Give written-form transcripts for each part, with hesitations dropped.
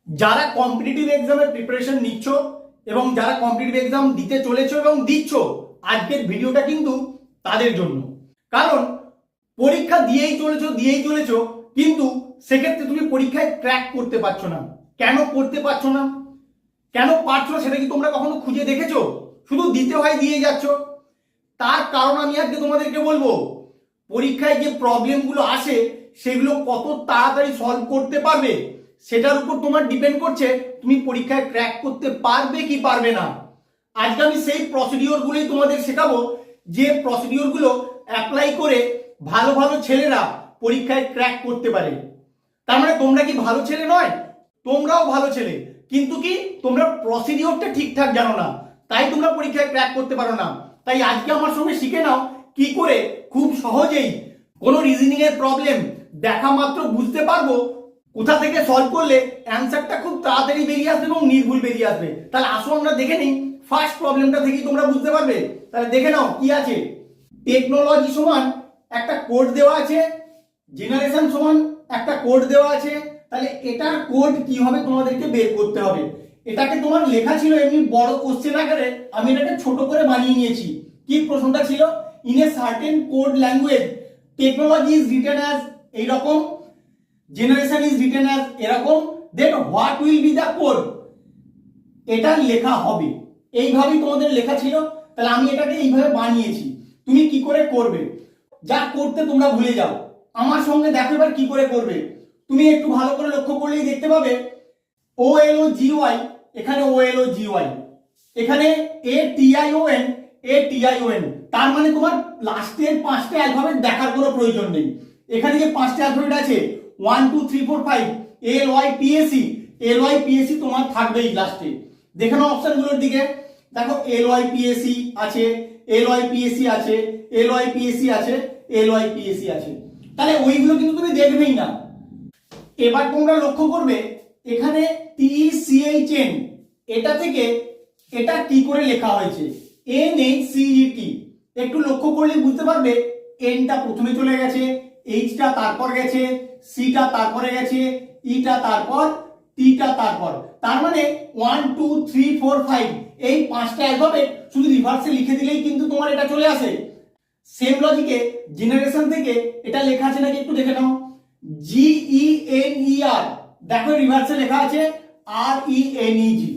যারা কম্পিটিটিভ এক্সামের প্রিপারেশন নিচ্ছ এবং যারা কম্পিটিটিভ এক্সাম দিতে চলেছো এবং দিচ্ছ, আজকের ভিডিওটা কিন্তু তাদের জন্য। কারণ পরীক্ষা দিয়েই চলেছো কিন্তু সেক্ষেত্রে তুমি পরীক্ষায় ক্র্যাক করতে পারছো না। কেন করতে পারছো না, কেন পারছো না সেটা কি তোমরা কখনো খুঁজে দেখেছো? শুধু দিতে হয় দিয়ে যাচ্ছ। তার কারণ আমি আজকে তোমাদেরকে বলবো। পরীক্ষায় যে প্রবলেমগুলো আসে সেগুলো কত তাড়াতাড়ি সলভ করতে পারবে সেটার উপর তোমার ডিপেন্ড করছে তুমি পরীক্ষায় ক্র্যাক করতে পারবে কি পারবে না। আজকে আমি সেই প্রসিডিওরগুলোই তোমাদের শেখাবো যে প্রসিডিওরগুলো অ্যাপ্লাই করে ভালো ভালো ছেলেরা পরীক্ষায় ক্র্যাক করতে পারে। তার মানে তোমরা কি ভালো ছেলে নয়? তোমরাও ভালো ছেলে, কিন্তু কি তোমরা প্রসিডিওরটা ঠিকঠাক জানো না, তাই তোমরা পরীক্ষায় ক্র্যাক করতে পারো না। তাই আজকে আমার সঙ্গে শিখে নাও কি করে খুব সহজেই কোনো রিজনিং এর প্রবলেম দেখা মাত্র বুঝতে পারবো কোথা থেকে সলভ করলে অ্যান্সারটা খুব তাড়াতাড়ি বেরিয়ে আসবে এবং নির্ভুল বেরিয়ে আসবে। তাহলে আসো আমরা দেখে নিই ফার্স্ট প্রবলেমটা থেকেই তোমরা বুঝতে পারবে। তাহলে দেখে নাও কি আছে। টেকনোলজি সমান একটা কোড দেওয়া আছে, জেনারেশন সমান একটা কোড দেওয়া আছে। তাহলে এটার কোড কি হবে তোমাদেরকে বের করতে হবে। এটাকে তোমার লেখা ছিল এমনি বড় কোশ্চেন আকারে, আমি এটাকে ছোট করে বানিয়ে নিয়েছি। কি প্রশ্নটা ছিল? In a certain code language technology is written as এইরকম, জেনারেশন ইজ রিটেন অ্যাজ এরকম, then what will be the code. এটা লেখা হবে, এইভাবেই তোমাদের লেখা ছিল। তাহলে আমি এটাকে এইভাবে বানিয়েছি। তুমি কি করে করবে? যা করতে তোমরা ভুলে যাও, আমার সঙ্গে দেখো এবার কি করে করবে। তুমি একটু ভালো করে লক্ষ্য করলেই দেখতে পাবে ও এল ও জি ওয়াই, এখানে ও এল ও জি ওয়াই, এখানে A T I O N, A T I O N. তার মানে তোমার লাস্টের পাঁচটা অ্যালফাবেট দেখার কোনো প্রয়োজন নেই। এখানে যে পাঁচটা অ্যালফাবেট আছে 1 2 3 4 5 L Y P S C, L Y P S C তোমার থাকবেই লাস্টে। দেখে নাও অপশনগুলোর দিকে, দেখো L Y P S C আছে, L Y P S C আছে, L Y P S C আছে, L Y P S C আছে। তাহলে ওইগুলো কিন্তু তুমি দেখবেই না। এবার তোমরা লক্ষ্য করবে এখানে টি সি এইচ এন, এটা থেকে এটা কি করে লেখা হয়েছে, এন এইচ সি ই টি। একটু লক্ষ্য করলে বুঝতে পারবে এনটা প্রথমে চলে গেছে, এইচটা তারপর গেছে, সিটা তারপরে গেছে, ইটা তারপর, টিটা তারপর। তার মানে 1 2 3 4 5 এই পাঁচটা অ্যালফাবেট শুধু রিভার্সে লিখে দিলেই কিন্তু তোমার এটা চলে আসে। সেম লজিকে জেনারেশন থেকে এটা লেখা আছে নাকি একটু দেখে নাও, জি ই এন ই আর, দেখো রিভার্সে লেখা আছে আর ই এন ই জি।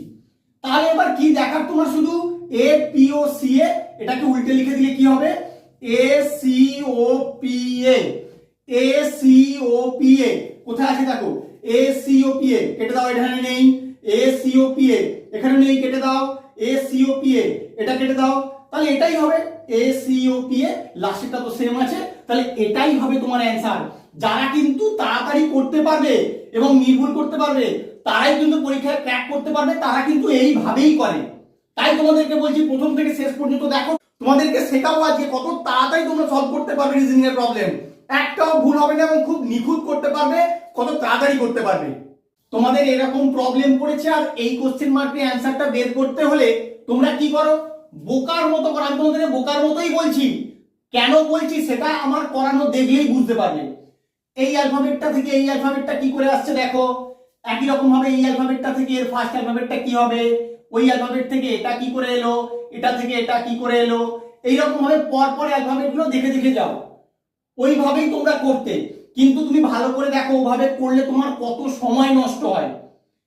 তাহলে এবার কি দেখার তোমার, শুধু এ পি ও সি এ, এটাকে উল্টে লিখে দিলে কি হবে, A C O P A, A C O P A. কোথায় আছে দেখো, এ সি ও পি এ, কেটে দাও, এখানে নেই। এ সি ও পি এ এখানে নেই, কেটে দাও। এ সি ও পি এ এটা কেটে দাও। তাহলে এটাই হবে এ সি ও পি এ, লাস্টেরটা তো সেম আছে। তাহলে এটাই হবে তোমার অ্যান্সার। যারা কিন্তু তাড়াতাড়ি করতে পারবে এবং নির্ভুল করতে পারবে তারাই কিন্তু পরীক্ষায় ক্র্যাক করতে পারবে, তারা কিন্তু এইভাবেই করে। তাই তোমাদেরকে বলছি প্রথম থেকে শেষ পর্যন্ত দেখো, তোমাদেরকে শেখাবো আজকে কত তাড়াতাড়ি তোমরা সলভ করতে পারবে রিজনিং এর প্রবলেম। একটাও ভুল হবে না এবং খুব নিখুঁত করতে পারবে, কত তাড়াতাড়ি করতে পারবে। তোমাদের এরকম প্রবলেম পড়েছে আর এই কোশ্চেন মার্কের অ্যান্সারটা বের করতে হলে তোমরা কি করো, বোকার মতো করো। আমি তোমাদের বোকার মতোই বলছি, কেন বলছি সেটা আমার করানো দেখলেই বুঝতে পারবে। এই অ্যালফাবেটটা থেকে এই অ্যালফাবেটটা কি করে আসছে দেখো, একই রকম ভাবে এই অ্যালফাবেটটা থেকে এর ফার্স্ট অ্যালফাবেটটা কি হবে, ওই অ্যালফাবেট থেকে এটা কি করে এলো, এটা থেকে এটা কি করে এলো, এইরকম ভাবে পর পর অ্যালফাবেটগুলো দেখে দেখে যাও। ওইভাবেই তোমরা করতে, কিন্তু তুমি ভালো করে দেখো ওভাবে করলে তোমার কত সময় নষ্ট হয়।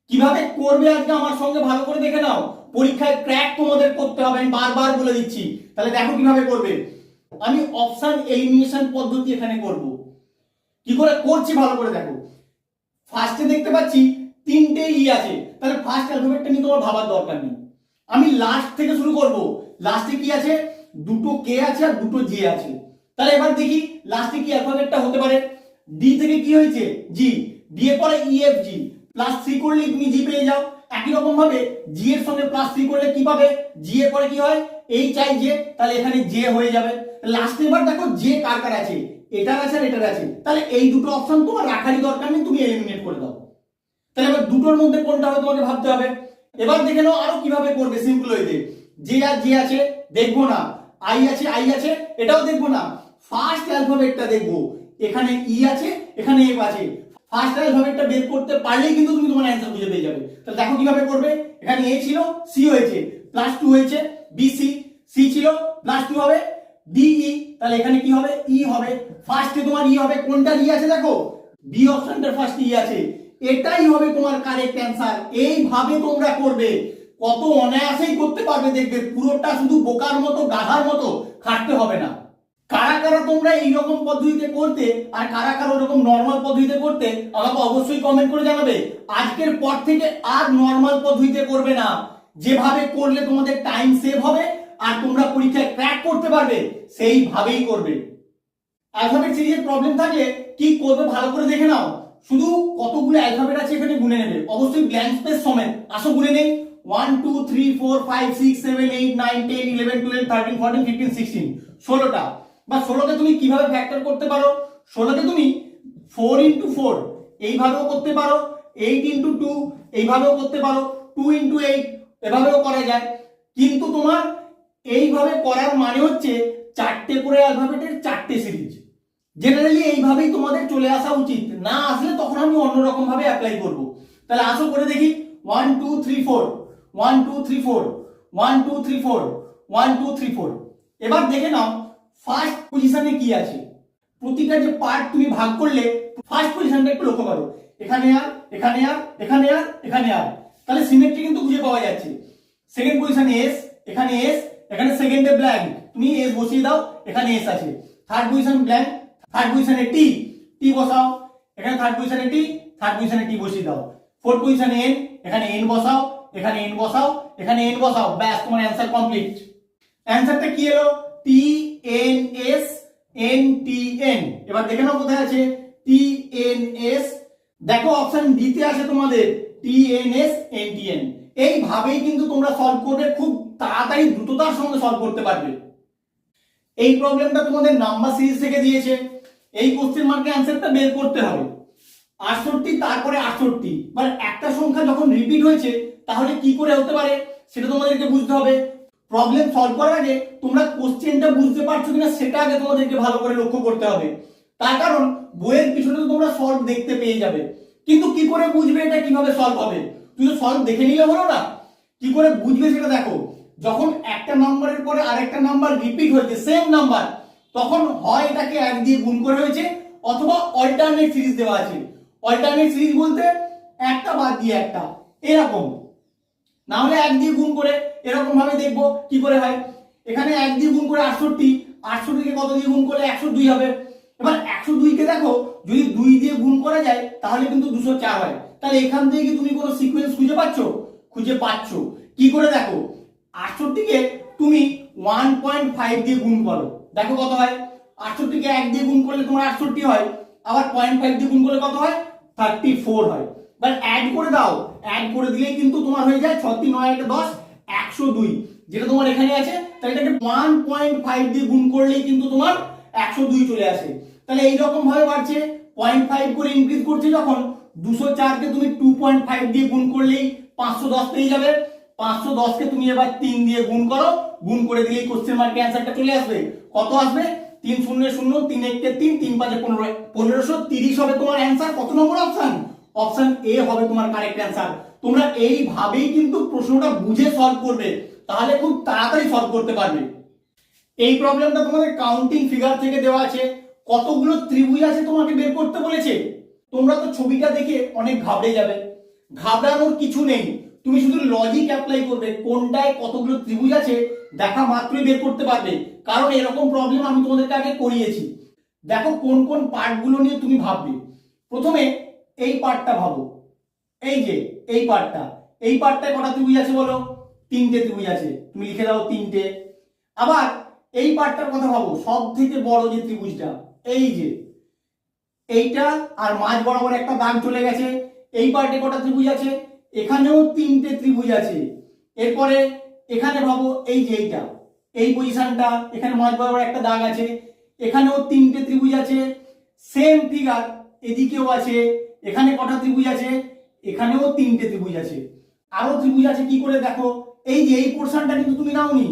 কিভাবে করবে আজকে আমার সঙ্গে ভালো করে দেখে নাও। পরীক্ষায় ক্র্যাক তোমাদের করতে হবে, আমি বারবার বলে দিচ্ছি। তাহলে দেখো কিভাবে করবে। আমি অপশন এলিমিনেশন পদ্ধতি এখানে করব। কি করে করছি ভালো করে দেখো। ফার্স্টে দেখতে পাচ্ছি তিনটে ই আছে, তাহলে ফার্স্ট অ্যালফাবেটটা নিয়ে তোমার ভাবার দরকার নেই। আমি লাস্ট থেকে শুরু করব। লাস্টে কি আছে, দুটো কে আছে আর দুটো জে আছে। তাহলে এবার দেখি লাস্টে কি অ্যালফাবেটটা হতে পারে। ডি থেকে কি হয়েছে, জি, ডি এর পরে E F G, plus C করলে তুমি জি পেয়ে যাও। একই রকম ভাবে জি এর সঙ্গে প্লাস সি করলে কি পাবে, জি এর পরে কি হয়, এইচ আই জে, তাহলে এখানে জে হয়ে যাবে। লাস্টে এবার দেখো জে কার কার আছে, এটার আছে আর এটার আছে। তাহলে এই দুটো অপশন তোমার রাখারই দরকার নেই, তুমি এলিমিনেট করে দাও। তাহলে এবার দুটোর মধ্যে কোনটা হবে তোমাকে ভাবতে হবে। এবার দেখে নাও আরো কিভাবে করবে সিম্পল ওয়েতে। জে আর জে আছে দেখবো না, আই আছে আই আছে এটাও দেখবো না, ফার্স্ট অ্যালফাবেটটা দেখবো। এখানে ই আছে এখানে এফ আছে, ফার্স্ট অ্যালফাবেটটা বের করতে পারলেই কিন্তু তুমি তোমার অ্যান্সার খুঁজে পেয়ে যাবে। যাবে। তাহলে দেখো কিভাবে করবে, এখানে এ ছিল, সি হয়েছে, প্লাস 2 হয়েছে, বি সি, সি ছিল প্লাস 2 হবে, ডি ই, তাহলে এখানে কি হবে, ই হবে। ফার্স্টে তোমার ই হবে, কোনটা ই আছে দেখো, বি অপশনটার ফার্স্ট ই আছে, এটাই হবে তোমার কারেক্ট অ্যান্সার। এইভাবে তোমরা করবে, কত অনায়াসেই করতে পারবে, দেখবে পুরোটা শুধু বোকার মতো গাধার মতো খাটতে হবে না। কারা কারা তোমরা এইরকম পদ্ধতিতে করতে আর কারা কারা ওরকম নর্মাল পদ্ধতিতে করতে আমাকে অবশ্যই কমেন্ট করে জানাবে। আজকের পর থেকে আর নর্মাল পদ্ধতিতে করবে না, যেভাবে করলে তোমাদের টাইম সেভ হবে আর তোমরা পরীক্ষায় ক্র্যাক করতে পারবে সেইভাবেই করবে। অ্যালফাবেট সিরিজের প্রবলেম থাকলে কি করবে ভালো করে দেখে নাও, শুধু কতগুলো অ্যালফাবেট আছে এখানে গুনে নেবে, অবশ্যই ব্ল্যাঙ্ক স্পেস সমেত। আসো গুনে নেই, 1 2 3 4 5 6 7 8 9 10 11 12 13 14 15 16, 16টা। বা 16কে তুমি কিভাবে ফ্যাক্টর করতে পারো, 16কে তুমি 4 into 4 এইভাবেও করতে পারো, 8 into 2 এইভাবেও করতে পারো, 2 into 8 এভাবেও করা যায়। কিন্তু তোমার এইভাবে করার মানে হচ্ছে চারটে করে অ্যালফাবেটের চারটে সিরিজ। জেনারেলি এইভাবেই তোমাদের চলে আসা উচিত, না আসলে তখন আমি অন্যরকম ভাবে অ্যাপ্লাই করব। তাহলে আসো করে দেখি, 1 2 3 4 1 2 3 4 1 2 3 4 1 2 3 4। এবার দেখে নাও ফার্স্ট পজিশনে কি আছে, প্রতিটা যে পার্ট তুমি ভাগ করলে ফার্স্ট পজিশনটা একটু লক্ষ্য করো, এখানে আর এখানে আর এখানে আর এখানে আর, তাহলে সিমেট্রি কিন্তু খুঁজে পাওয়া যাচ্ছে। সেকেন্ড পজিশনে এস, এখানে এস, এখানে সেকেন্ডে ব্ল্যাঙ্ক, তুমি এস বসিয়ে দাও, এখানে এস আছে। থার্ড পজিশন ব্ল্যাঙ্ক, থার্ড পজিশনে টি, টি বসাও, এখানে থার্ড পজিশনে টি, থার্ড পজিশনে টি বসিয়ে দাও। ফোর্থ পজিশনে এন, এখানে এন বসাও, এখানে এন বসাও, এখানে এন বসাও, ব্যাস তোমার অ্যান্সার কমপ্লিট। অ্যান্সারটা কি এলো, T N S N T N. এবার দেখে নাও কোথায় আছে, টি এন এস, দেখো অপশন ডি তে আছে তোমাদের T N S N T N. এইভাবেই কিন্তু তোমরা সলভ করবে, খুব তাড়াতাড়ি দ্রুততার সঙ্গে সলভ করতে পারবে। এই প্রবলেমটা তোমাদের নাম্বার সিরিজ থেকে দিয়েছে, এই কোশ্চেন মার্কের অ্যান্সারটা বের করতে হবে। 68 তারপরে 68, মানে একটা সংখ্যা যখন রিপিট হয়েছে তাহলে কি করে হতে পারে সেটা তোমাদেরকে বুঝতে হবে। প্রবলেম সলভ করার আগে তোমরা কোশ্চেনটা বুঝতে পারছো কিনা সেটা আগে তোমাদেরকে ভালো করে লক্ষ্য করতে হবে। তার কারণ বইয়ের পিছনে তো তোমরা সলভ দেখতে পেয়ে যাবে, কিন্তু কি করে বুঝবে এটা কিভাবে সলভ হবে, তুই তো সলভ দেখে নিলে হলো না, কি করে বুঝবে সেটা দেখো। যখন একটা নাম্বারের পরে আরেকটা নাম্বার রিপিট হয়েছে সেম নাম্বার, তখন হয় এটাকে 1 দিয়ে গুণ করে হয়েছে অথবা অল্টারনেট সিরিজ দেওয়া আছে। অল্টারনেট সিরিজ বলতে একটা বাদ দিয়ে একটা, এরকম, না হলে 1 দিয়ে গুণ করে এরকম ভাবে দেখবো কি করে হয়। এখানে 1 দিয়ে গুণ করে 68, 68 কে কত দিয়ে গুণ করলে 102 হবে। এবার 102 কে দেখো যদি 2 দিয়ে গুণ করা যায় তাহলে কিন্তু 204 হয়। তাহলে এখান থেকে কি তুমি কোনো সিকোয়েন্স খুঁজে পাচ্ছো? খুঁজে পাচ্ছো। কি করে দেখো, 68 কে তুমি 1.5 দিয়ে গুণ করো, দেখো কত হয়। 68 কে 1 দিয়ে গুণ করলে তোমার 68 হয়, আবার 0.5 দিয়ে গুণ করলে কত হয়, 34 হয়। বাট অ্যাড করে দাও, অ্যাড করে দিলেই কিন্তু তোমার হয়ে যায় 6 3 9 10 102, যেটা তোমার এখানে আছে। তাহলে এটাকে 1.5 দিয়ে গুণ করলেই কিন্তু তোমার 102 চলে আসে। তাহলে এইরকম ভাবে বাড়ছে, 0.5 করে ইনক্রিজ করছে যখন, 204 কে তুমি 2.5 দিয়ে গুণ করলেই 510 পেয়ে যাবে। 510 কে তুমি এবার 3 দিয়ে গুণ করো, গুণ করে দিলেই কোশ্চেন মার্কের অ্যান্সারটা চলে আসবে। কত আসবে, 3 0 0 3 1 কে 3 3 5 15, 1530 হবে তোমার অ্যান্সার। কত নম্বর অপশন, অপশন এ হবে তোমার কারেক্ট অ্যান্সার। তোমরা এইভাবেই কিন্তু প্রশ্নটা বুঝে সলভ করবে, তাহলে খুব তাড়াতাড়ি সলভ করতে পারবে। এই প্রবলেমটা তোমাদের কাউন্টিং ফিগার থেকে দেওয়া আছে, কতগুলো ত্রিভুজ আছে তোমাকে বের করতে বলেছে। তোমরা তো ছবিটা দেখে অনেক ঘাবড়ে যাবে, ঘাবড়ানোর কিছু নেই, তুমি শুধু লজিক অ্যাপ্লাই করবে, কোনটায় কতগুলো ত্রিভুজ আছে দেখা মাত্রই বের করতে পারবে। কারণ এরকম প্রবলেম আমি তোমাদেরকে আগে করিয়েছি। দেখো কোন কোন পার্টগুলো নিয়ে তুমি ভাববে। প্রথমে এই পার্টটা ভাবো, এই যে এই পার্টটা, এই পার্টটায় কটা ত্রিভুজ আছে বলো, 3টে ত্রিভুজ আছে, তুমি লিখে দাও 3টে। আবার এই পার্টটার কথা ভাবো, সব থেকে বড় যে ত্রিভুজটা, এই যে এইটা, আর মাঝ বরাবর একটা দাগ চলে গেছে, এই পার্টে কটা ত্রিভুজ আছে, এখানেও 3টে ত্রিভুজ আছে। এরপরে এখানে ভাবো, এই যে এইটা, এই পজিশনটা, এখানে মাঝ বরাবর একটা দাগ আছে, এখানেও 3টে ত্রিভুজ আছে। সেম ফিগার এদিকেও আছে, এখানে কটা ত্রিভুজ আছে, এখানেও 3টে ত্রিভুজ আছে। আরো ত্রিভুজ আছে কি করে দেখো, এই যে এই পোরশনটা কিন্তু তুমি নাওনি,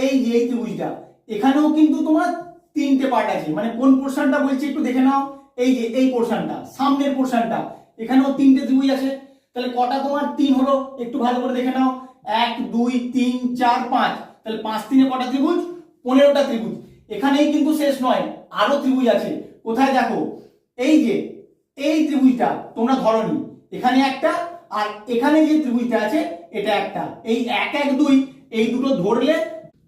এই যে এই ত্রিভুজটা, এখানেও কিন্তু তোমার 3টে পার্ট আছে। মানে কোন পোরশনটা বলছি একটু দেখে নাও, এই যে এই পোরশনটা, সামনের পোরশনটা, এখানেও 3টে ত্রিভুজ আছে। তাহলে কটা তোমার 3 হলো একটু ভালো করে দেখে নাও, 1 2 3 4 5, তাহলে 5 3 কটা ত্রিভুজ? 15টা ত্রিভুজ। এখানেই কিন্তু শেষ নয়, আরো ত্রিভুজ আছে। কোথায় দেখো, এই যে এই ত্রিভুজটা তোমরা ধরনি, এখানে একটা, আর এখানে যে ত্রিভুজটা আছে এটা একটা। এই 1 1 2 এই দুটো ধরলে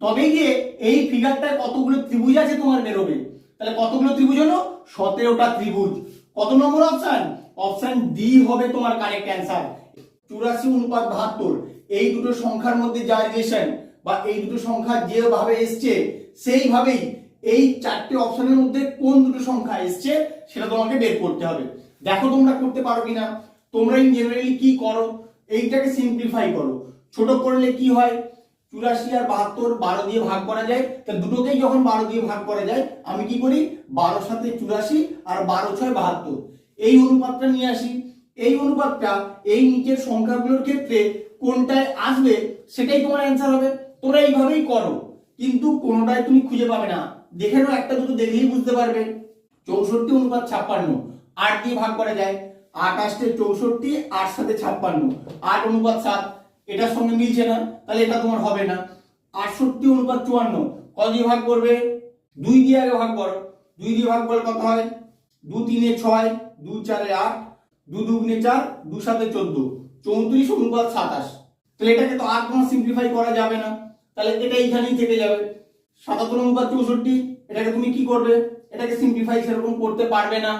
তবে গিয়ে এই ফিগারটায় কতগুলো ত্রিভুজ আছে তোমার বেরোবে। তাহলে কতগুলো ত্রিভুজ হলো? 17টা ত্রিভুজ। কত নম্বর অপশন? অপশন ডি হবে তোমার কারেক্ট অ্যান্সার। 84:72 এই দুটো সংখ্যার মধ্যে যা রিলেশন বা এই দুটো সংখ্যা যেভাবে এসছে সেইভাবেই এই চারটে অপশনের মধ্যে কোন দুটো সংখ্যা এসছে সেটা তোমাকে বের করতে হবে। দেখো তোমরা করতে পারো কিনা। তোমরা ইন জেনারেলি কি করো, এইটাকে সিম্পলিফাই করো। ছোট করলে কি হয়, 84 আর 72 12 দিয়ে ভাগ করা যায়। তা দুটোকেই যখন 12 দিয়ে ভাগ করা যায়, আমি কি করি, 12 সাথে 84 আর 12 6 72 এই অনুপাতটা নিয়ে আসি। এই অনুপাতটা এই নিচের সংখ্যাগুলোর ক্ষেত্রে কোনটায় আসবে সেটাই তোমার অ্যান্সার হবে। তোমরা এইভাবেই করো, কিন্তু কোনোটাই তুমি খুঁজে পাবে না। দেখে নাও, একটা দুটো দেখলেই বুঝতে পারবে। 64:56 8 দিয়ে ভাগ করা যায়, 8 আসতে 64, 8 সাথে 56, 8:7, এটার সঙ্গে মিলছে না, তাহলে এটা তোমার হবে না। 68:54 কত দিয়ে ভাগ করবে? 2 দিয়ে আগে ভাগ করো। 2 দিয়ে ভাগ করলে কত হয়? 2 3 6, 2 4 8, 2 2 4, 2 7 14, 34:27। তাহলে এটাকে তো আর কোনো সিম্পলিফাই করা যাবে না, তাহলে এটা এইখানেই থেকে যাবে। 77:64 এটাকে তুমি কি করবে? এটাকে সিম্পলিফাই সেরকম করতে পারবে না।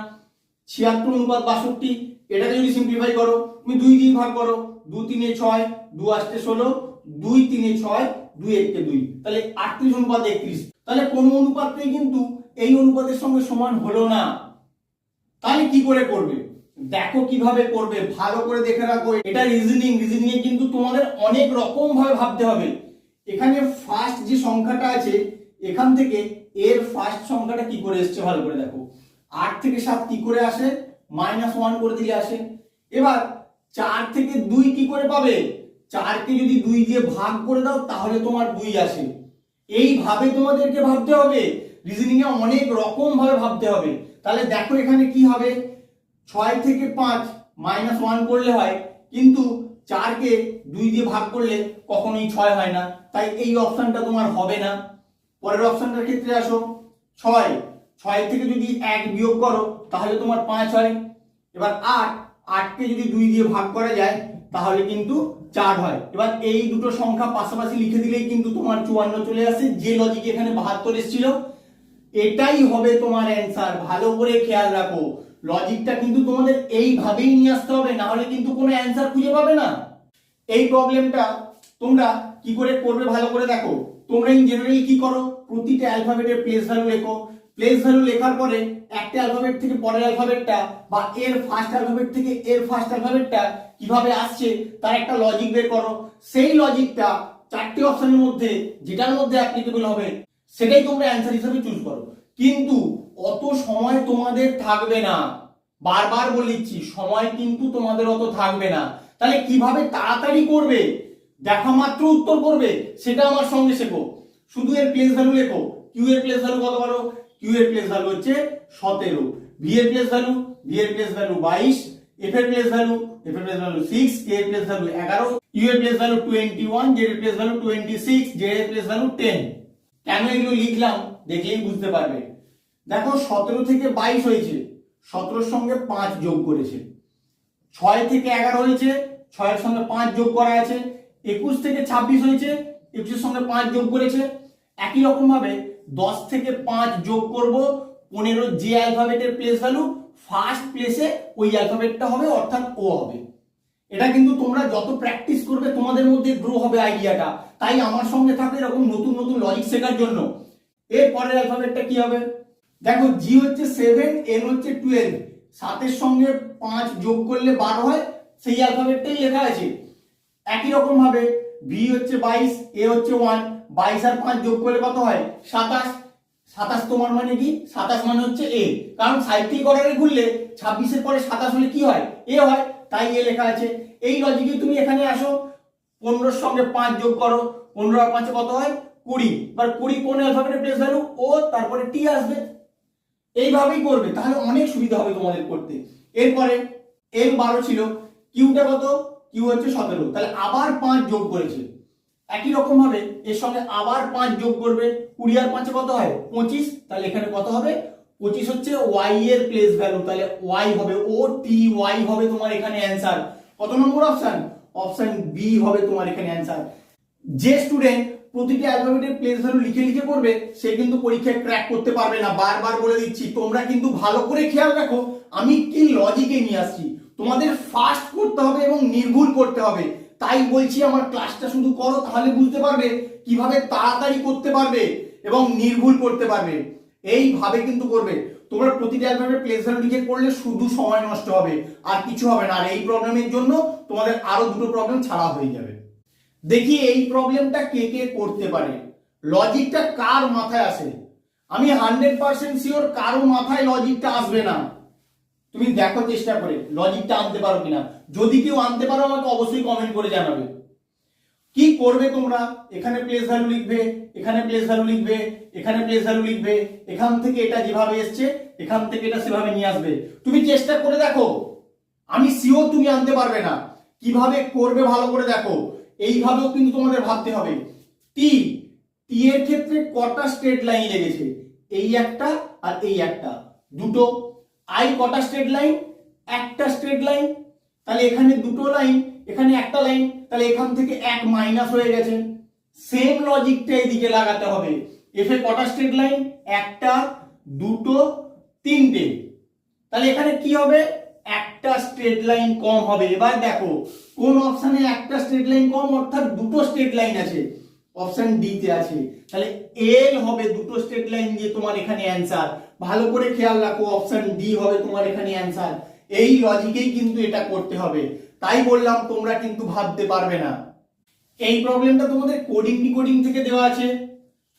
76:62 এটাকে যদি সিম্পলিফাই করো, তুমি 2 দিয়ে ভাগ করো। 2 3 6, 2 আসতে 16, 2 3 6, 2 1 2, তাহলে 38:31। তাহলে কোন অনুপাতটাই কিন্তু এই অনুপাতের সঙ্গে সমান হলো না। তাহলে কি করে করবে? দেখো কিভাবে করবে, ভালো করে দেখে রাখো। এটা রিজনিং এ কিন্তু তোমাদের অনেক রকম ভাবে ভাবতে হবে। এখানে ফার্স্ট যে সংখ্যাটা আছে, এখান থেকে এর ফার্স্ট সংখ্যাটা কি করে এসছে ভালো করে দেখো। 8 থেকে 7 কি করে আসে? -1 করে দিলে আসে। এবার 4 থেকে 2 কি করে পাবে? 4 কে যদি 2 দিয়ে ভাগ করে দাও তাহলে তোমার 2 আসে। এইভাবে তোমাদেরকে ভাবতে হবে। রিজনিং এ অনেক রকম ভাবে ভাবতে হবে। তাহলে দেখো এখানে কি হবে, 6 থেকে 5 -1 করলে হয়, কিন্তু 4 কে 2 দিয়ে ভাগ করলে কখনোই 6 হয় না, তাই এই অপশনটা তোমার হবে না। পরের অপশনটার ক্ষেত্রে আসো, 6 থেকে যদি 1 বিয়োগ করো তাহলে তোমার 5 হয়। এবার 8 কে যদি 2 দিয়ে ভাগ করা যায় তাহলে কিন্তু 4 হয়। এবার এই দুটো সংখ্যা পাশাপাশি লিখে দিলেই কিন্তু তোমার 54 চলে আসে। যে লজিক এখানে 72 এসেছিল এটাই হবে তোমার অ্যান্সার। ভালো করে খেয়াল রাখো, লজিকটা কিন্তু তোমাদের এইভাবেই নিয়ে আসতে হবে, না হলে কিন্তু কোনো অ্যান্সার খুঁজে পাবে না। এই প্রবলেমটা তোমরা কি করে করবে ভালো করে দেখো। তোমরা ইন জেনারেলি কি করো, প্রতিটা অ্যালফাবেটের প্লেস ভ্যালু লেখো। প্লেস ভ্যালু লেখার পরে একটা অ্যালফাবেট থেকে পরের অ্যালফাবেটটা বা এর ফার্স্ট অ্যালফাবেট থেকে এর ফার্স্ট অ্যালফাবেটটা কিভাবে আসছে তার একটা লজিক বের করো। সেই লজিকটা চারটি অপশনের মধ্যে যেটার মধ্যে অ্যাপ্লিকেবল হবে সেটাই তোমরা অ্যান্সার হিসেবে চুজ করো। কিন্তু অত সময় তোমাদের থাকবে না, বারবার বলেছি সময় কিন্তু তোমাদের অত থাকবে না। তাহলে কিভাবে তাড়াতাড়ি করবে, দেখা মাত্র উত্তর করবে সেটা আমার সঙ্গে শেখো। শুধু এর প্লেস ভ্যালু লেখো। কিউ এর প্লেস ভ্যালু কত বলো? কিউ এর প্লেস ভ্যালু হচ্ছে 17, ভি এর প্লেস ভ্যালু 22, এফ এর প্লেস ভ্যালু 6, কে এর প্লেস ভ্যালু 11, ইউ এর প্লেস ভ্যালু 21, জেড এর প্লেস ভ্যালু 26, জেড এর প্লেস ভ্যালু 10। কেন এগুলো লিখলাম দেখলেই বুঝতে পারবে। দেখো 17 থেকে 22 হয়েছে, 17 এর সঙ্গে 5 যোগ করেছে। 6 থেকে 11 হয়েছে, 6 এর সঙ্গে 5 যোগ করা আছে। 21 থেকে 26 হয়েছে, 21 এর সঙ্গে 5 যোগ করেছে। একই রকম ভাবে 10 থেকে 5 যোগ করব 15, যে অ্যালফাবেটের প্লেস ভ্যালু ফার্স্ট প্লেসে ওই অ্যালফাবেটটা হবে, অর্থাৎ ও হবে। এটা কিন্তু তোমরা যত প্র্যাকটিস করবে তোমাদের মধ্যে গ্রো হবে আইডিয়াটা। তাই আমার সঙ্গে থাকো এরকম নতুন নতুন লজিক শেখার জন্য। এর পরের অ্যালফাবেটটা কি হবে দেখো, জি হচ্ছে 7, এন হচ্ছে 12, 7 এর সঙ্গে 5 যোগ করলে 12 হয়, সেই অ্যালফাবেটটাই লেখা আছে। একই রকম ভাবে ভি হচ্ছে 22, এ হচ্ছে 1, 22 আর 5 যোগ করলে কত হয়? 27। 27 তোমার মানে কি? 27 মানে হচ্ছে এ, কারণ সাইক্লিক অর্ডারে ঘুরলে 26 এর পরে 27 হলে কি হয়? এ হয়, তাই এ লেখা আছে। এই লজিকে তুমি এখানে আসো, 15 এর সঙ্গে 5 যোগ করো, 15 আর 5 কত হয়? 20। এবার 20 কোন অ্যালফাবেটের প্লেস ভ্যালু? ও, তারপরে টি আসবে। এইভাবেই করবে, তাহলে অনেক সুবিধা হবে তোমাদের করতে। এরপরে এম 12 ছিল, কিউটা কত, কিউ হচ্ছে 17, তাহলে আবার 5 যোগ করেছে। একই রকম ভাবে এর সঙ্গে আবার 5 যোগ করবে, 20 আর 5 কত হয় 25, তাহলে এখানে কত হবে 25 হচ্ছে y এর প্লেস ভ্যালু, তাহলে y হবে ও টি ওয়াই হবে তোমার এখানে অ্যান্সার। কত নম্বর অপশন, অপশন বি হবে তোমার এখানে অ্যান্সার। যে স্টুডেন্ট প্রতিটি অ্যালফাবেটের প্লেস ভ্যালু লিখে লিখে করবে সে কিন্তু পরীক্ষায় ক্র্যাক করতে পারবে না। বারবার বলে দিচ্ছি, তোমরা কিন্তু ভালো করে খেয়াল রাখো আমি কি লজিকে নিয়ে আসছি। তোমাদের ফাস্ট করতে হবে এবং নির্ভুল করতে হবে। তাই বলছি আমার ক্লাসটা শুধু করো, তাহলে বুঝতে পারবে কিভাবে তাড়াতাড়ি করতে পারবে এবং নির্ভুল করতে পারবে। এইভাবে কিন্তু করবে। তোমরা প্রতিটা অ্যালফাবেটের প্লেস ভ্যালু লিখে করলে শুধু সময় নষ্ট হবে, আর কিছু হবে না। আর এই প্রবলেমের জন্য তোমাদের আরো দুটো প্রবলেম ছাড়া হয়ে যাবে। দেখি এই প্রবলেমটা কে কে করতে পারে, লজিকটা কার মাথায় আসে। আমি 100% শিওর কারো মাথায় লজিকটা আসবে না। তুমি দেখো চেষ্টা করে লজিকটা আনতে পারো কিনা। যদি কেউ আনতে পারো আমাকে অবশ্যই কমেন্ট করে জানাবে। কি করবে তোমরা, এখানে প্লেস ভ্যালু লিখবে, এখানে প্লেস ভ্যালু লিখবে, এখানে প্লেস ভ্যালু লিখবে, এখান থেকে এটা যেভাবে এসছে এখান থেকে এটা সেভাবে নিয়ে আসবে। তুমি চেষ্টা করে দেখো, আমি শিওর তুমি আনতে পারবে না। কিভাবে করবে ভালো করে দেখো। এইভাবেও কিন্তু তোমাদের ভাবতে হবে। টি টি এর ক্ষেত্রে কটা স্ট্রেট লাইন লেগেছে, এই একটা আর এই একটা, দুটো। আই কটা স্ট্রেট লাইন, একটা স্ট্রেট লাইন, তাহলে এখানে দুটো লাইন, এখানে একটা লাইন, তাহলে এখান থেকে এক মাইনাস হয়ে গেছে। সেম লজিকটা এদিকে লাগাতে হবে। এফ এ কটা স্ট্রেট লাইন, একটা, দুটো, তিনটে, তাহলে এখানে কি হবে একটা স্ট্রেট লাইন কম হবে। এবার দেখো কোন অপশনে একটা স্ট্রেট লাইন কম, অর্থাৎ দুটো স্ট্রেট লাইন আছে, অপশন ডি তে আছে। তাহলে এল হবে দুটো স্ট্রেট লাইন দিয়ে তোমার এখানে অ্যান্সার। ভালো করে খেয়াল রাখো, অপশন ডি হবে তোমার এখানে অ্যান্সার। এই লজিকেই কিন্তু এটা করতে হবে। তাই বললাম তোমরা কিন্তু ভাবতে পারবে না। এই প্রবলেমটা তোমাদের কোডিং ডিকোডিং থেকে দেওয়া আছে।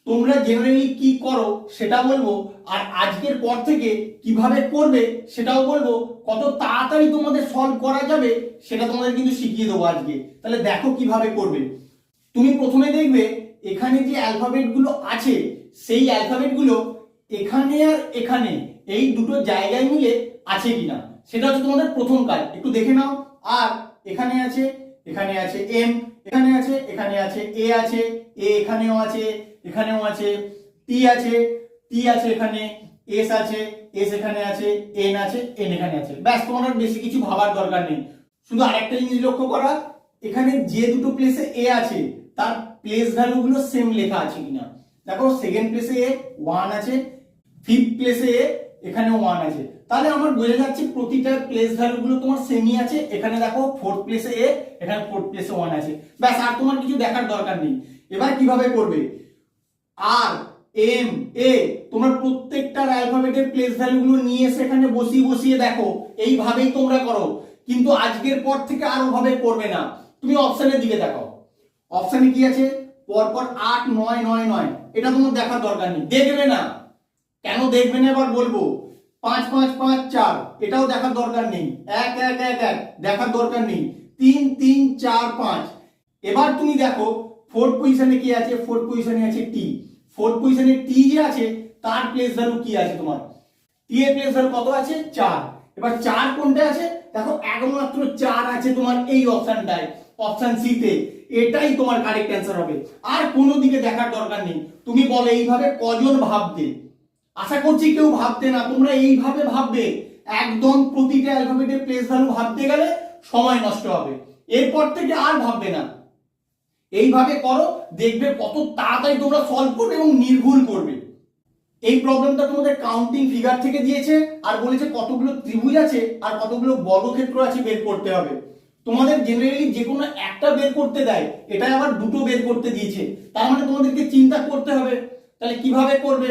তোমরা জেনারেলি কি করো সেটা বলবো, আর আজকের পর থেকে কিভাবে করবে সেটাও বলবো। কত তাড়াতাড়ি তোমাদের সলভ করা যাবে সেটা তোমাদের কিন্তু শিখিয়ে দেবো আজকে। তাহলে দেখো কিভাবে করবে। তুমি প্রথমে দেখবে এখানে যে অ্যালফাবেট গুলো আছে সেই অ্যালফাবেট গুলো এখানে আর এখানে এই দুটো জায়গায় মিলে আছে কিনা, সেটা হচ্ছে তোমাদের প্রথম কাজ। একটু দেখে নাও। আর এখানে আছে, এখানে আছে এম, এখানে আছে, এখানে আছে এ, আছে এ, এখানেও আছে, এখানেও আছে, টি আছে, টি আছে এখানে, এস আছে, এস এখানে আছে, এন আছে, এন এখানে আছে। ব্যাস, তোমার আর বেশি কিছু ভাবার দরকার নেই। শুধু আরেকটা জিনিস লক্ষ্য করা, এখানে যে দুটো প্লেসে এ আছে তার প্লেস ভ্যালু গুলো সেম লেখা আছে কিনা। দেখো সেকেন্ড প্লেসে এ 1 আছে, ফিফথ প্লেসে এ এখানেও 1 আছে, তাহলে আমার বোঝা যাচ্ছে প্রতিটা প্লেস ভ্যালু গুলো তোমার সেমই আছে। এখানে দেখো ফোর্থ প্লেসে এ, এখানে ফোর্থ প্লেসে 1 আছে। ব্যাস, আর তোমার কিছু দেখার দরকার নেই। এবার কিভাবে করবে, আর এম এ তোমরা প্রত্যেকটার অ্যালফাবেটের প্লেস ভ্যালু গুলো নিয়ে এসে এখানে বসিয়ে বসিয়ে দেখো। এইভাবেই তোমরা করো, কিন্তু আজকের পর থেকে আর ওভাবে করবে না। তুমি অপশনের দিকে দেখো, অপশনে কি আছে পরপর 8 9 9 9, এটা তোমার দেখার দরকার নেই, দেখবে না। কেন দেখবে না এবার বলবো। 5 5 5 4, এটাও দেখার দরকার নেই। 1 1 1 1, দেখার দরকার নেই। 3 3 4 5। এবার তুমি দেখো ফোর্থ পজিশনে কি আছে, ফোর্থ পজিশনে আছে টি। ফোর্থ পজিশনে টি যে আছে তার প্লেস ভ্যালু কি আছে তোমার, টি এর প্লেস ভ্যালু কত আছে 4। এবার 4 কোনটা আছে দেখো, একমাত্র 4 আছে তোমার এই অপশনটায়, অপশন সি তে। এটাই তোমার কারেক্ট অ্যান্সার হবে। আর কোনো দিকে দেখার দরকার নেই। তুমি বলো এইভাবে কজন ভাববে, আশা করছি কেউ ভাবতে না। তোমরা এইভাবে ভাববে, একদম প্রতিটা অ্যালফাবেটের প্লেস ভ্যালু ভাবতে গেলে সময় নষ্ট হবে। এরপর থেকে আর ভাববে না। এইভাবে করো, দেখবে কত তাড়াতাড়ি তোমরা সলভ করবে এবং নির্ভুল করবে। এই প্রবলেমটা তোমাদের কাউন্টিং ফিগার থেকে দিয়েছে, আর বলেছে কতগুলো ত্রিভুজ আছে আর কতগুলো বর্গক্ষেত্র আছে বের করতে হবে। তোমাদের জেনারেলি যে কোনো একটা বের করতে দেয়, এটা আবার দুটো বের করতে দিয়েছে। তার মানে তোমাদেরকে চিন্তা করতে হবে। তাহলে কিভাবে করবে,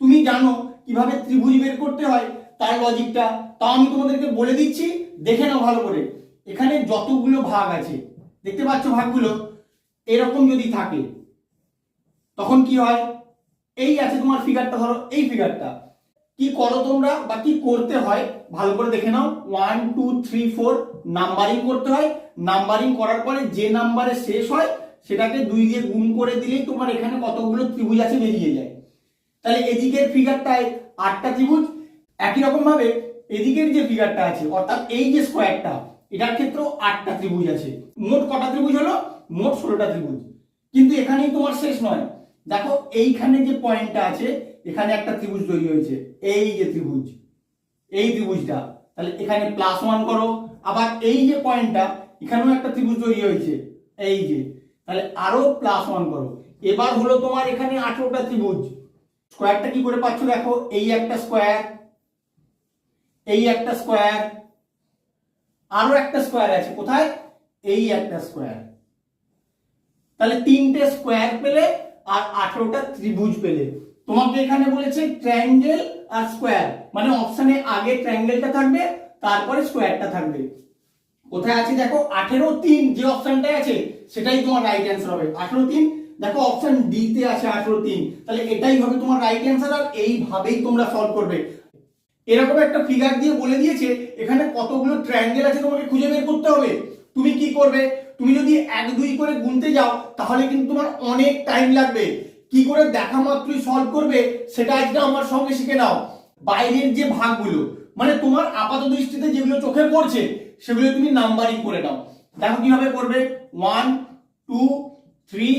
তুমি জানো কিভাবে ত্রিভুজ বের করতে হয় তার লজিকটা, তাও আমি তোমাদেরকে বলে দিচ্ছি, দেখে নাও ভালো করে। এখানে যতগুলো ভাগ আছে দেখতে পাচ্ছ, ভাগগুলো এরকম যদি থাকে তখন কি হয়, এই আছে তোমার ফিগারটা, ধরো এই ফিগারটা। কি করো তোমরা বা কি করতে হয় ভালো করে দেখে নাও। 1 2 3 4 নাম্বারিং করতে হয়। নাম্বারিং করার পরে যে নাম্বারে শেষ হয় সেটাকে 2 দিয়ে গুণ করে দিলেই তোমার এখানে কতগুলো ত্রিভুজ আছে বেরিয়ে যায়। তাহলে এদিকের ফিগারটায় 8টা ত্রিভুজ। একই রকম ভাবে এদিকের যে ফিগারটা আছে, অর্থাৎ এই যে স্কোয়ারটা, এটার ক্ষেত্রেও 8টা ত্রিভুজ আছে। মোট কটা ত্রিভুজ হলো? মোট 16টা ত্রিভুজ। কিন্তু এখানেই তোমার শেষ নয়, দেখো এইখানে যে পয়েন্টটা আছে এখানে একটা ত্রিভুজ তৈরি হয়েছে, এই যে ত্রিভুজ, এই ত্রিভুজটা, তাহলে এখানে +1 করো। আবার এই যে পয়েন্টটা এখানেও একটা ত্রিভুজ তৈরি হয়েছে, এই যে, তাহলে আরো +1 করো। এবার হলো তোমার এখানে 18টা ত্রিভুজ। স্কোয়ারটা কি করে পাচ্ছ দেখো, এই একটা স্কোয়ার, এই একটা স্কোয়ার, আরো একটা স্কোয়ার আছে কোথায়, এই একটা স্কোয়ার, তাহলে 3টে স্কোয়ার পেলে আর 18টা ত্রিভুজ পেলে। তোমাকে এখানে বলেছে ট্রায়াঙ্গেল আর স্কোয়ার, মানে অপশনে আগে ট্রায়াঙ্গেলটা থাকবে তারপরে স্কোয়ারটা থাকবে। কোথায় আছে দেখো, 18-3 যে অপশনটা আছে সেটাই তোমার রাইট অ্যান্সার হবে। 18-3 দেখো অপশন ডি তে আছে 18-3, তাহলে এটাই হবে তোমার রাইট অ্যান্সার। আর এইভাবেই তোমরা সলভ করবে। এরকম একটা ফিগার দিয়ে বলে দিয়েছে এখানে কতগুলো ট্রায়াঙ্গেল আছে তোমাকে খুঁজে বের করতে হবে। তুমি কি করবে, তুমি যদি 1 2 করে গুনতে যাও তাহলে কিন্তু তোমার অনেক টাইম লাগবে। কি করে দেখা মাত্রই সলভ করবে সেটা আজকে আমার সঙ্গে শিখে নাও। বাইরের যে ভাগগুলো, মানে তোমার আপাত দৃষ্টিতে যেগুলো চোখে পড়ছে সেগুলো তুমি নাম্বারিং করে নাও। দেখো কিভাবে করবে, 1 2 3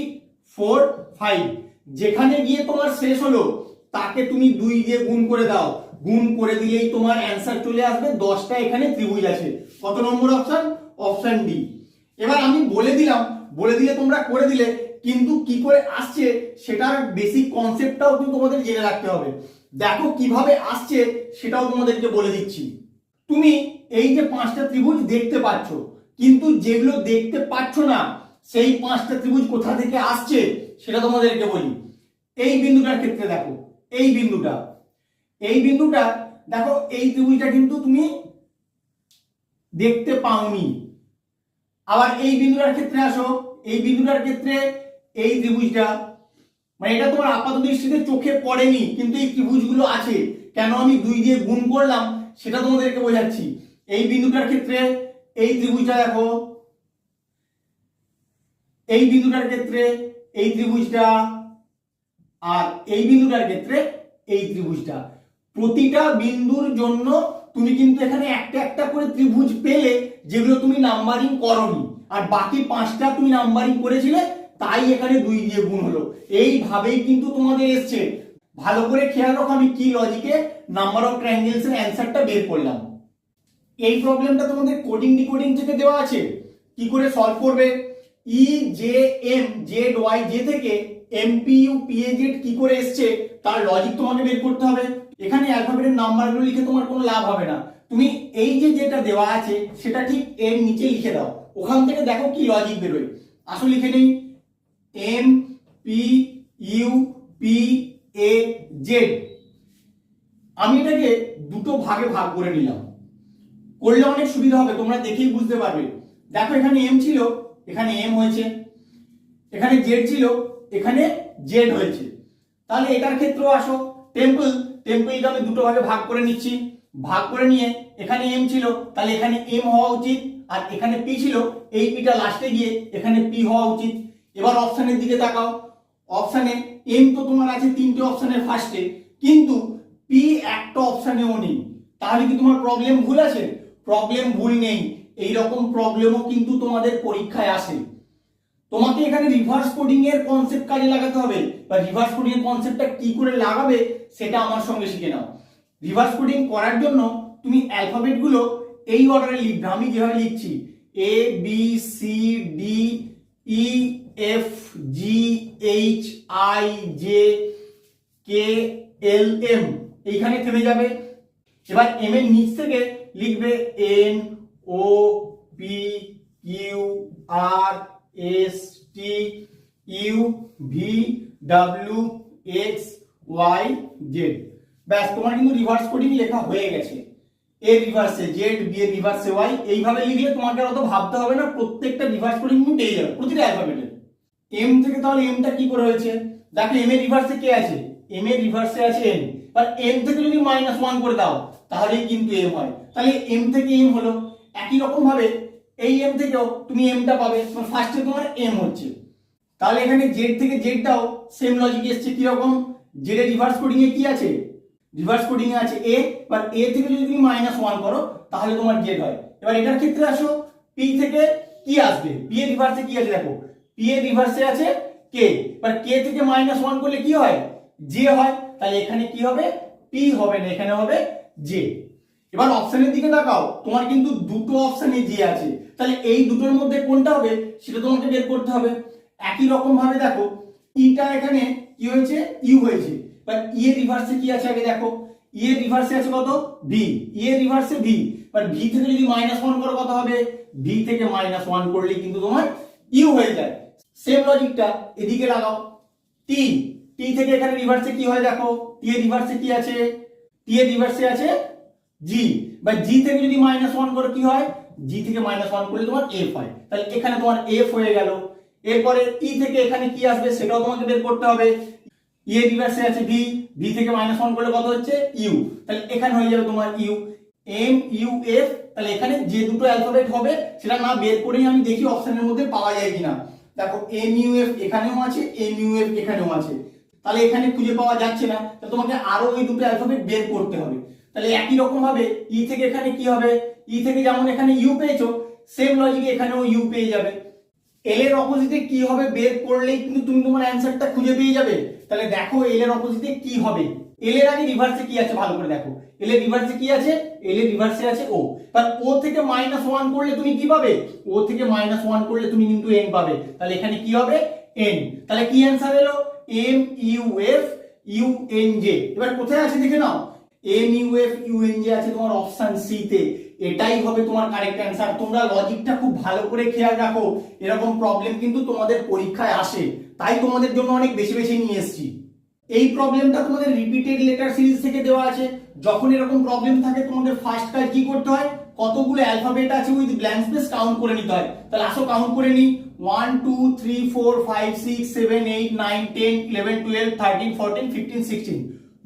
4 5, যেখানে গিয়ে তোমার শেষ হলো তাকে তুমি 2 দিয়ে গুণ করে দাও। গুণ করে দিলেই তোমার অ্যান্সার চলে আসবে। 10টা এখানে ত্রিভুজ আছে। কত নম্বর অপশন? Option D. এবার আমি বলে দিলাম, বলে দিলে তোমরা করে দিলে, কিন্তু কি করে আসছে সেটার বেসিক কনসেপ্টটাও কিন্তু তোমাদের জেনে রাখতে হবে। দেখো কিভাবে আসছে সেটাও তোমাদেরকে বলে দিচ্ছি। তুমি এই যে 5টা ত্রিভুজ দেখতে পাচ্ছ, কিন্তু যেগুলো দেখতে পাচ্ছ না সেই 5টা ত্রিভুজ কোথা থেকে আসছে সেটা তোমাদেরকে বলি। এই বিন্দুটার ক্ষেত্রে দেখো, এই বিন্দুটা, এই বিন্দুটা দেখো, এই ত্রিভুজটা কিন্তু তুমি দেখতে পাওনি। আবার এই বিন্দুটার ক্ষেত্রে আসো, এই বিন্দুটার ক্ষেত্রে এই ত্রিভুজটা, মানে এটা তোমার আপাত দৃষ্টিতে চোখে পড়েনি কিন্তু এই ত্রিভুজগুলো আছে। কেন আমি 2 দিয়ে গুণ করলাম সেটা তোমাদেরকে বোঝাচ্ছি। এই বিন্দুটার ক্ষেত্রে এই ত্রিভুজটা দেখো, এই বিন্দুটার ক্ষেত্রে এই ত্রিভুজটা, আর এই বিন্দুটার ক্ষেত্রে এই ত্রিভুজটা। প্রতিটা বিন্দুর জন্য তুমি কিন্তু এখানে একটা একটা করে ত্রিভুজ পেলে যেগুলো তুমি নাম্বারিং করোনি, আর বাকি 5টা তুমি নাম্বারিং করেছিলে তাই এখানে 2 দিয়ে গুণ হলো। এইভাবেই কিন্তু তোমাদের এসছে। ভালো করে খেয়াল রাখো আমি কি লজিকে নাম্বার অফ ট্রায়াঙ্গেলস এর অ্যানসারটা বের করলাম। এই প্রবলেমটা তোমাদের কোডিং ডিকোডিং থেকে দেওয়া আছে। কি করে সলভ করবে, E J M Z Y J থেকে এমপিইউ পিএজেড কি করে এসছে তার লজিক তোমাকে বের করতে হবে। এখানে অ্যালফাবেটের নাম্বারগুলো লিখে তোমার কোনো লাভ হবে না। তুমি এই যে যেটা দেওয়া আছে সেটা ঠিক এর নিচে লিখে দাও, ওখান থেকে দেখো কি লজিক বেরোয়। আসলে লিখে নেই M P U P A Z. আমি এটাকে দুটো ভাগে ভাগ করে নিলাম, করলে অনেক সুবিধা হবে, তোমরা দেখেই বুঝতে পারবে। দেখো এখানে এম ছিল, এখানে এম হয়েছে, এখানে জেড ছিল, এখানে জেড হয়েছে। তাহলে এটার ক্ষেত্রেও আসো, টেম্পল, টেম্পলকে আমি দুটো ভাগে ভাগ করে নিচ্ছি। ভাগ করে নিয়ে এখানে এম ছিল তাহলে এখানে এম হওয়া উচিত, আর এখানে পি ছিল, এই পিটা লাস্টে গিয়ে এখানে পি হওয়া উচিত। এবার অপশনের দিকে তাকাও, অপশনে এম তো তোমার আছে 3টে অপশনের ফার্স্টে, কিন্তু পি একটা অপশনেও নেই। তাহলে কি তোমার প্রবলেম ভুল আছে? প্রবলেম ভুল নেই। এই রকম প্রবলেমও কিন্তু তোমাদের পরীক্ষায় আসে। তোমাকে এখানে রিভার্স কোডিং এর কনসেপ্ট কাজে লাগাতে হবে, বা রিভার্স কোডিং এর কনসেপ্টটা কি করে লাগাবে সেটা আমার সঙ্গে শিখে নাও। রিভার্স কোডিং করার জন্য তুমি অ্যালফাবেট গুলো এই অর্ডারে লিখবে, আমি যেভাবে লিখছি A B C D E F G H I J K L M, এইখানে থেমে যাবে। এবার এম এর নিচ থেকে লিখবে N O P Q R S T U V W X Y Z. ব্যাস, তোমার কিন্তু রিভার্স কোডিং লেখা হয়ে গেছে। এ রিভার্সে জেড, বি এর রিভার্সে ওয়াই, এইভাবে লিখলে তোমাকে আর অত ভাবতে হবে না, প্রত্যেকটা রিভার্স কোডিং তুমি পেয়ে যাবে প্রতিটা অ্যালফাবেটের। এম থেকে তাহলে এমটা কি করে হয়েছে, দেখো এম এর রিভার্সে কে আছে, এম এর রিভার্সে আছে এন, আর এম থেকে যদি -1 করে দাও তাহলেই কিন্তু এম হয়। তাহলে এম থেকে এম হলো। একই রকম ভাবে এই এম থেকেও তুমি এমটা পাবে, ফার্স্টে তোমার এম হচ্ছে। তাহলে এখানে জেড থেকে জেডটাও সেম লজিক এসছে। কি রকম, জেড এর রিভার্স কোডিং এ কি আছে, রিভার্স কোডিং এ আছে এ, বাট এ থেকে যদি তুমি -1 করো তাহলে তোমার জেড হয়। এবার এটার ক্ষেত্রে আসো, পি থেকে কি আসবে, পি এর রিভার্সে কি আছে দেখো, পি এর রিভার্সে আছে কে, এবার কে থেকে -1 করলে কি হয়, জে হয়, তাহলে এখানে কি হবে, পি হবে না, এখানে হবে জে। এবার অপশনের দিকে তাকাও, তোমার কিন্তু দুটো অপশনে জে আছে, তাহলে এই দুটোর মধ্যে কোনটা হবে সেটা তোমাকে বের করতে হবে। একই রকম ভাবে দেখো, ইটা এখানে কি হয়েছে, ইউ হয়েছে, বাট ই এর রিভার্সে কি আছে আগে দেখো, ই এর রিভার্সে আছে কত, ভি, ই এর রিভার্সে ভি, বাট ভি থেকে যদি -1 করো কত হবে, ভি থেকে -1 করলে কিন্তু তোমার ইউ হয়ে যায়। সেম লজিকটা এদিকে লাগাও, টি, টি থেকে এখানে রিভার্সে কি হয় দেখো, টি এর রিভার্সে কি আছে, টি এর রিভার্সে আছে জি, বা জি থেকে যদি -1 করো কি হয়, জি থেকে -1 করলে তোমার এফ হয়, তাহলে এখানে তোমার এফ হয়ে গেল। এরপরে ই থেকে এখানে কি আসবে সেটাও তোমাকে বের করতে হবে, ই এর রিভার্সে আছে ভি, ভি থেকে -1 করলে কত হচ্ছে ইউ, তাহলে এখানে হয়ে যাবে তোমার ইউ, এম ইউ এফ। তাহলে এখানে যে দুটো অ্যালফাবেট হবে সেটা না বের করেই আমি দেখি অপশনের মধ্যে পাওয়া যায় কিনা। দেখো এম ইউ এফ এখানেও আছে, এম ইউ এফ এখানেও আছে, তাহলে এখানে খুঁজে পাওয়া যাচ্ছে না, তাহলে তোমাকে আরো ওই দুটো অ্যালফাবেট বের করতে হবে। তাহলে একই রকম ভাবে ই থেকে এখানে কি হবে, ই থেকে যেমন এখানে ইউ পেয়েছো, সেম লজিকে এখানেও ইউ পেয়ে যাবে। এল এর অপোজিটে কি হবে বের করলেই কিন্তু তুমি তোমার অ্যানসারটা খুঁজে পেয়ে যাবে। তাহলে দেখো এল এর অপোজিটে কি হবে, এল এর আগে রিভার্সে কি আছে ভালো করে দেখো, এল এর রিভার্সে কি আছে, এল এর রিভার্সে আছে ও, তাহলে ও থেকে -1 করলে তুমি কি পাবে, ও থেকে -1 করলে তুমি কিন্তু এন পাবে, তাহলে এখানে কি হবে এন। তাহলে কি অ্যানসার এলো, M U F U N J. এবার কোথায় আছে দেখে নাও, M U F U N J আছে তোমার অপশন সি তে, এটাই হবে তোমার কারেক্ট অ্যানসার। তোমরা লজিকটা খুব ভালো করে খেয়াল রাখো, এরকম প্রবলেম কিন্তু তোমাদের পরীক্ষায় আসে, তাই তোমাদের জন্য অনেক বেশি বেশি নিয়ে এসেছি। এই প্রবলেমটা তোমাদের রিপিটেড লেটার সিরিজ থেকে দেওয়া আছে। যখন এরকম প্রবলেম থাকে তোমাদের ফার্স্ট কাজ কি করতে হয়, কতগুলো অ্যালফাবেট আছে উইথ ব্ল্যাঙ্ক স্পেস কাউন্ট করে নিতে হয়। তাহলে আসো কাউন্ট করে নি, 1 2 3 4 5 6 7 8 9 10 11 12 13 14 15 16।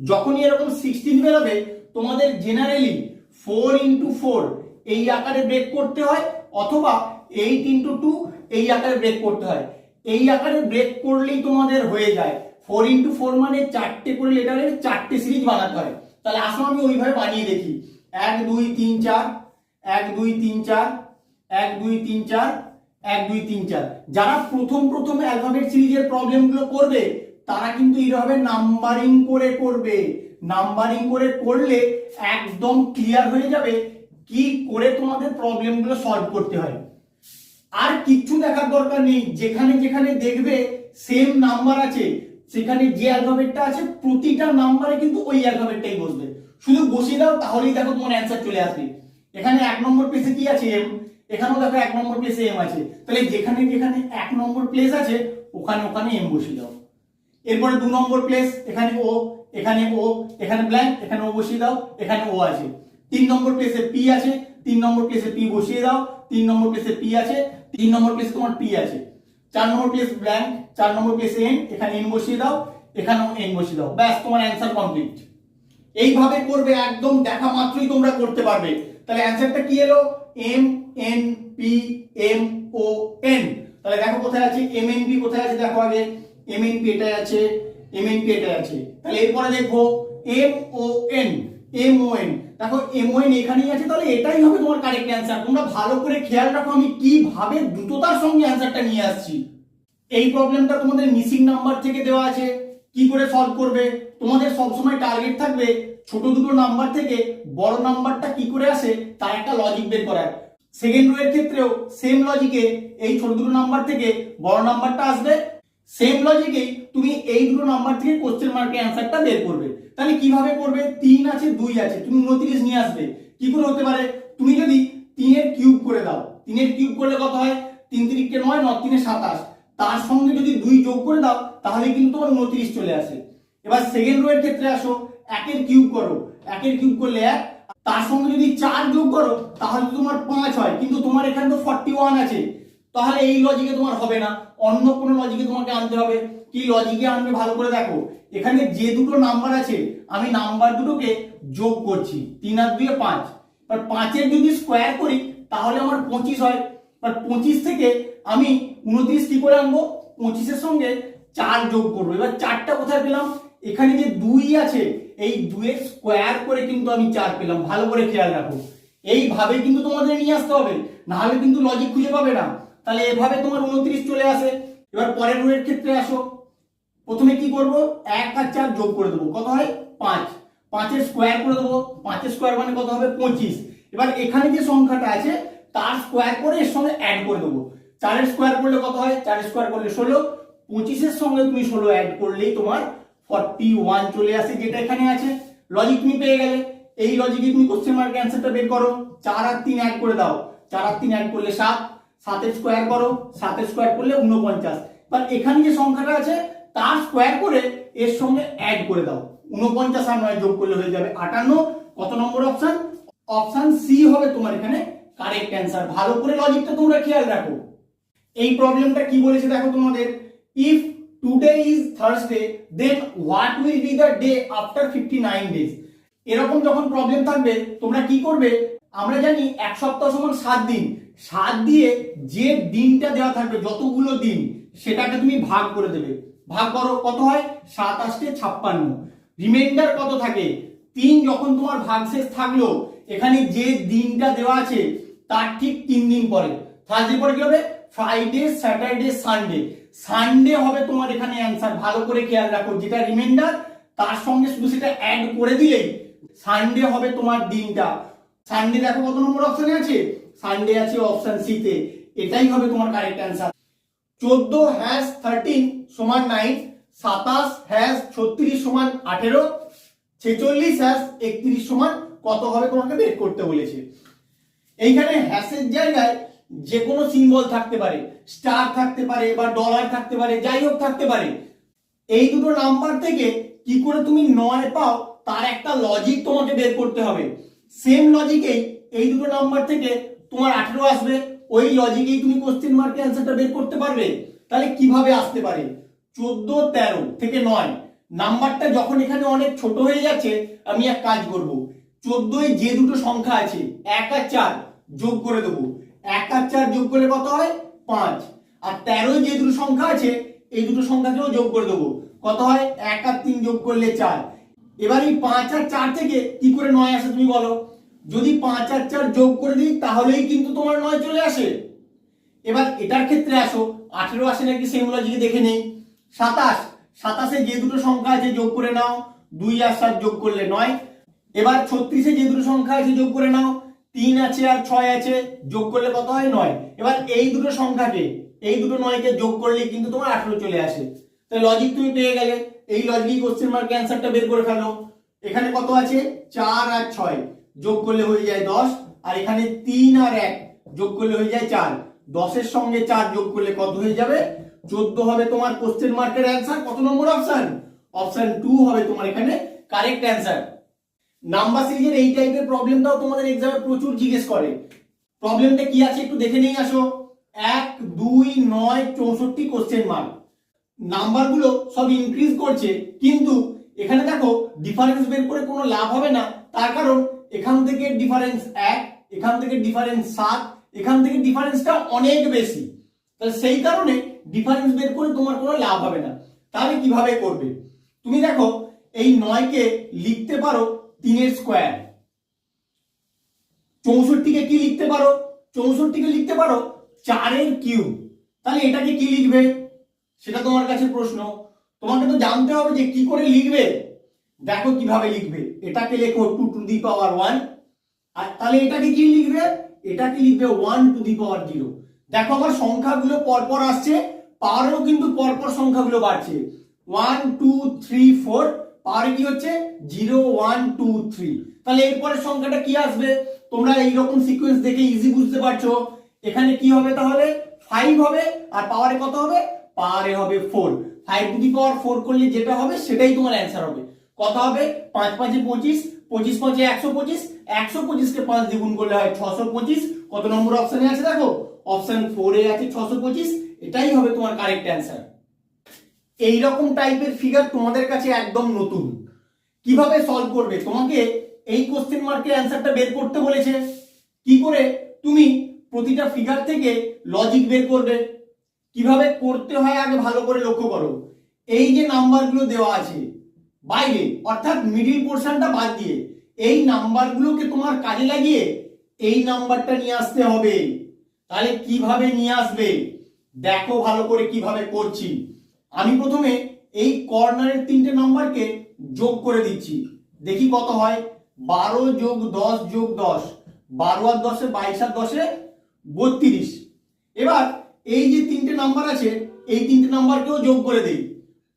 যখনই এরকম 16 বেরোবে তোমাদের জেনারেলি 4 into 4 এই আকারে ব্রেক করতে হয়, অথবা 8 into 2 এই আকারে ব্রেক করতে হয়। এই আকারে ব্রেক করলেই তোমাদের হয়ে যায়। 4 into 4 মানে 4টে করে লেটারের 4টে সিরিজ বানাতে হয়। তাহলে আসো আমি ওইভাবে বানিয়ে দেখি, 1 2 3 4 1 2 3 4 1 2 3 4 1 2 3 4। যারা প্রথম অ্যালফাবেট সিরিজের প্রবলেমগুলো করবে তারা কিন্তু এইভাবে নাম্বারিং করে করবে। নাম্বারিং করে করলে একদম ক্লিয়ার হয়ে যাবে কি করে তোমাদের প্রবলেমগুলো সলভ করতে হয়। আর কিচ্ছু দেখার দরকার নেই, যেখানে যেখানে দেখবে সেম নাম্বার আছে সেখানে যে অ্যালফাবেটটা আছে প্রতিটা নাম্বারে কিন্তু ওই অ্যালফাবেটটাই বসবে, শুধু বসিয়ে দাও তাহলেই দেখো তোমার অ্যান্সার চলে আসবে। এখানে 1 নম্বর প্লেসে কি আছে এম, এখানেও দেখো 1 নম্বর প্লেসে এম আছে, তাহলে যেখানে যেখানে 1 নম্বর প্লেস আছে ওখানে ওখানে এম বসিয়ে দাও। এরপরে 2 নম্বর প্লেস, এখানে ও, এখানে ও, এখানে ব্ল্যাঙ্ক, এখানে ও বসিয়ে দাও, এখানে ও আছে। 3 নম্বর প্লেসে পি আছে, 3 নম্বর প্লেসে পি বসিয়ে দাও, 3 নম্বর প্লেসে পি আছে, 3 নম্বর প্লেসে তোমার পি আছে। 4 নম্বর প্লেস ব্ল্যাঙ্ক, 4 নম্বর প্লেসে এন, এখানে এন বসিয়ে দাও, এখানেও এন বসিয়ে দাও, ব্যাস তোমার অ্যান্সার কমপ্লিট। এইভাবে করবে, একদম দেখা মাত্রই তোমরা করতে পারবে। তাহলে অ্যান্সারটা কি এলো, M N P M O N. তাহলে দেখো কোথায় আছে এম এন পি, কোথায় আছে দেখো আগে, এম এন পি এটাই আছে, এম এন পি এটাই আছে। তাহলে এরপরে দেখো M O N, M O N, দেখো এম ও এন এখানেই আছে, তাহলে এটাই হবে তোমার কারেক্ট অ্যান্সার। তোমরা ভালো করে খেয়াল রাখো আমি কিভাবে দ্রুততার সঙ্গে অ্যান্সারটা নিয়ে আসছি। এই প্রবলেমটা তোমাদের মিসিং নাম্বার থেকে দেওয়া আছে, কি করে সলভ করবে। তোমাদের সবসময় টার্গেট থাকবে ছোট দুটো নাম্বার থেকে বড় নাম্বারটা কি করে আসে তার একটা লজিক বের করার। সেকেন্ড রো এর ক্ষেত্রেও সেম লজিকে এই ছোট দুটো নাম্বার থেকে বড় নাম্বারটা আসবে, সেম লজিকে তুমি এই দুটো নাম্বার থেকে কোশ্চেন মার্কের অ্যান্সারটা বের করবে। তাহলে কিভাবে করবে, 3 আছে 2 আছে, তুমি 29 নিয়ে আসবে। কি করে হতে পারে, তুমি যদি 3 এর কিউব করে দাও, 3 এর কিউব করলে কত হয়, 3 3 কে 9, 9 3 27, তার সঙ্গে যদি 2 যোগ করে দাও তাহলে কিন্তু তোমার 29 চলে আসে। এবার সেকেন্ড রো এর ক্ষেত্রে আসো, 1 এর কিউব করো, 1 এর কিউব করলে 1, তার সঙ্গে যদি 4 যোগ করো তাহলে তোমার 5 হয়, কিন্তু তোমার এখানে তো 41 আছে, তাহলে এই লজিকে তোমার হবে না, অন্য কোনো লজিকে তোমাকে আনতে হবে। কি লজিকে আনবে ভালো করে দেখো, এখানে যে দুটো নাম্বার আছে আমি নাম্বার দুটোকে যোগ করছি, 3 আর 2 5, আর 5 এর যদি স্কোয়ার করি তাহলে আমার 25 হয়। আর 25 থেকে আমি 29 কি করে আনবো, 25 এর সঙ্গে 4 যোগ করবো। এবার 4টা কোথায় পেলাম, এখানে যে 2 আছে এই 2 এর স্কোয়ার করে কিন্তু আমি 4 পেলাম, ভালো করে খেয়াল রাখো। এইভাবে কিন্তু তোমাদের নিয়ে আসতে হবে, না হলে কিন্তু লজিক খুঁজে পাবে না। তাহলে এভাবে তোমার 29 চলে আসে। এবার পরের রোয়ের ক্ষেত্রে আসো। প্রথমে কি করব, 1 আর 4 যোগ করে দেবো, কত হয় 5। 5 স্কোয়ার করে দেবো, 5 স্কোয়ার মানে কত হবে 25। এবার এখানে যে সংখ্যাটা আছে তার স্কোয়ার করে এর সঙ্গে অ্যাড করে দেবো। 4 স্কোয়ার করলে কত হয়, 4 স্কোয়ার করলে 16, 25 সঙ্গে তুমি 16 অ্যাড করলেই তোমার 41 চলে আসে, যেটা এখানে আছে। লজিক তুমি পেয়ে গেলে। এই লজিকে তুমি কোশ্চেন মার্ক অ্যান্সারটা বের করো। 4 আর 3 অ্যাড করে দাও, 4 আর 3 অ্যাড করলে 7, 7 স্কোয়ার করো, 7 স্কোয়ার করলে 49। এবার এখানে যে সংখ্যাটা আছে তার স্কোয়ার করে এর সঙ্গে অ্যাড করে দাও, 49 আর 9 যোগ করলে হয়ে যাবে 58। কত নম্বর অপশন, অপশন সি হবে তোমার এখানে কারেক্ট অ্যান্সার। ভালো করে লজিকটা তোমরা খেয়াল রাখো। এই প্রবলেমটা কি বলেছে দেখো তোমাদের, if today is Thursday then what will be the day after 59 days. এরকম যখন প্রবলেম থাকবে তোমরা কি করবে, আমরা জানি এক সপ্তাহ সমান 7 দিন, 7 দিয়ে যে দিনটা দেওয়া থাকবে যতগুলো দিন সেটাকে তুমি ভাগ করে দেবে। ভাগ করো, কত হয় 7 8 56। রিমাইন্ডার কত থাকে 3। যখন তোমার ভাগশেষ থাকলো এখানে যে দিনটা দেওয়া আছে তার ঠিক 3 দিন পরে, থার্সডে পরে কি হবে, ফ্রাইডে স্যাটারডে সানডে। সানডে হবে তোমার এখানে অ্যান্সার। ভালো করে খেয়াল রাখো, যেটা রিমাইন্ডার তার সঙ্গে শুধু সেটা অ্যাড করে দিলেই সানডে হবে তোমার দিনটা। সানডে দেখো কত নম্বর অপশনে আছে, সানডে আছে অপশন সি তে। এটাই হবে তোমার কারেক্ট অ্যান্সার। 14 হ্যাশ 13 সমান 9, 27 হ্যাশ 36 সমান 18, 46 হ্যাশ 31 সমান কত হবে তোমাকে বের করতে বলেছে। এইখানে হ্যাশের জায়গায় যে কোনো সিম্বল থাকতে পারে, স্টার থাকতে পারে বা ডলার থাকতে পারে, যাই হোক থাকতে পারে। এই দুটো নাম্বার থেকে কি করে তুমি 9 পাও তার একটা লজিক তোমাকে বের করতে হবে। সেম লজিকেই এই দুটো নাম্বার থেকে তোমার 18 আসবে, ওই লজিকেই তুমি কোশ্চেন মার্কের অ্যান্সারটা বের করতে পারবে। তাহলে কিভাবে আসতে পারে, 14 13 থেকে 9 নাম্বারটা যখন এখানে অনেক ছোট হয়ে যাচ্ছে, আমি এক কাজ করব, 14 যে দুটো সংখ্যা আছে 1 আর 4 যোগ করে দেবো। 1 আর 4 যোগ করলে কত হয় 5। আর 13 যে দুটো সংখ্যা আছে এই দুটো সংখ্যাকেও যোগ করে দেবো, কত হয় 1 আর 3 যোগ করলে 4। এবার এই 5 আর 4 থেকে কি করে 9 আসে তুমি বলো, যদি 5 আর 4 যোগ করে দিই তাহলেই কিন্তু তোমার 9 চলে আসে। এবার এটার ক্ষেত্রে আসো, 18 আসে নাকি সেম লজিকে দেখে নেই। 27, 27 যে দুটো সংখ্যা আছে যোগ করে নাও, 2 আর 7 যোগ করলে 9। এবার 36 যে দুটো সংখ্যা আছে যোগ করে নাও, 3 আছে আর 6 আছে যোগ করলে কত হয় 9। এবার এই দুটো সংখ্যাকে, এই দুটো 9 কে যোগ করলে কিন্তু তোমার 18 চলে আসে। তাহলে লজিক তুমি পেয়ে গেলে। এই লজিক কোশ্চেন মার্কের অ্যানসারটা বের করে ফেলো। এখানে কত আছে 4 আর 6 যোগ করলে হয়ে যায় 10, আর এখানে 3 আর 1 যোগ করলে হয়ে যায় 4। 10 এর সঙ্গে 4 যোগ করলে কত হয়ে যাবে 14 হবে তোমার কোশ্চেন মার্কের অ্যানসার। কত নম্বর অপশন, অপশন 2 হবে তোমার এখানে কারেক্ট অ্যানসার। নাম্বার সিরিজের এই টাইপের প্রবলেমটাও তোমাদের এক্সামে প্রচুর জিজ্ঞেস করে। প্রবলেমটা কি আছে একটু দেখে নিয়ে আসো। 1 2 9 64 কোশ্চেন মার্ক। নাম্বারগুলো সব ইনক্রিজ করছে, কিন্তু এখানে দেখো ডিফারেন্স বের করে কোনো লাভ হবে না। তার কারণ এখান থেকে ডিফারেন্স 1, এখান থেকে ডিফারেন্স 7, এখান থেকে ডিফারেন্সটা অনেক বেশি। তাহলে সেই কারণে ডিফারেন্স বের করে তোমার কোনো লাভ হবে না। তাহলে কিভাবে করবে, তুমি দেখো এই 9 কে লিখতে পারো 3 এর স্কোয়ার। 64 কে কি লিখতে পারো, 64 কে লিখতে পারো 4 এর কিউব। তাহলে এটাকে কি লিখবে সেটা তোমার কাছে প্রশ্ন। তোমাকে তো জানতে হবে যে কি করে লিখবে। দেখো কিভাবে লিখবে, এটাকে লেখো 2 টু দি পাওয়ার 1। আর তাহলে এটাকে কি লিখবে, এটাকে লিখবে 1 টু দি পাওয়ার 0। দেখো আমার সংখ্যাগুলো পরপর আসছে, পাওয়ারও কিন্তু পরপর সংখ্যাগুলো বাড়ছে। 1 2 3 4, পাওয়ারে কি হচ্ছে 0 1 2 3। তাহলে এরপরের সংখ্যাটা কি আসবে, তোমরা এইরকম সিকোয়েন্স দেখে ইজি বুঝতে পারছো। এখানে কি হবে তাহলে 5 হবে, আর পাওয়ারে কত হবে, পাওয়ারে হবে 4। 5 টু দি পাওয়ার 4 করলে যেটা হবে সেটাই তোমার অ্যান্সার হবে। কত হবে 5 5 25, 25 5 125, 125 কে 5 দিয়ে গুণ করলে হয় 625। কত নম্বর অপশনে আছে দেখো, অপশন 4 এ আছে 625। এটাই হবে তোমার কারেক্ট অ্যান্সার। এইরকম টাইপের ফিগার তোমাদের কাছে একদম নতুন। কিভাবে সলভ করবে, তোমাকে এই কোশ্চেন মার্কের অ্যান্সারটা বের করতে বলেছে। কি করে তুমি প্রতিটা ফিগার থেকে লজিক বের করবে, কিভাবে করতে হয় আগে ভালো করে লক্ষ্য করো। এই যে নাম্বারগুলো দেওয়া আছে বাইরে, অর্থাৎ মিডিল পোরশনটা বাদ দিয়ে, এই নাম্বারগুলোকে তোমার কাজে লাগিয়ে এই নাম্বারটা নিয়ে আসতে হবে। তাহলে কিভাবে নিয়ে আসবে দেখো ভালো করে কিভাবে করছি। আমি প্রথমে এই কর্নারের তিনটে নাম্বারকে যোগ করে দিচ্ছি, দেখি কত হয়। 12 যোগ 10 যোগ 10, 12 আর 10 22 আর 10 32। এবার এই যে তিনটে নাম্বার আছে এই তিনটে নাম্বারকেও যোগ করে দেই।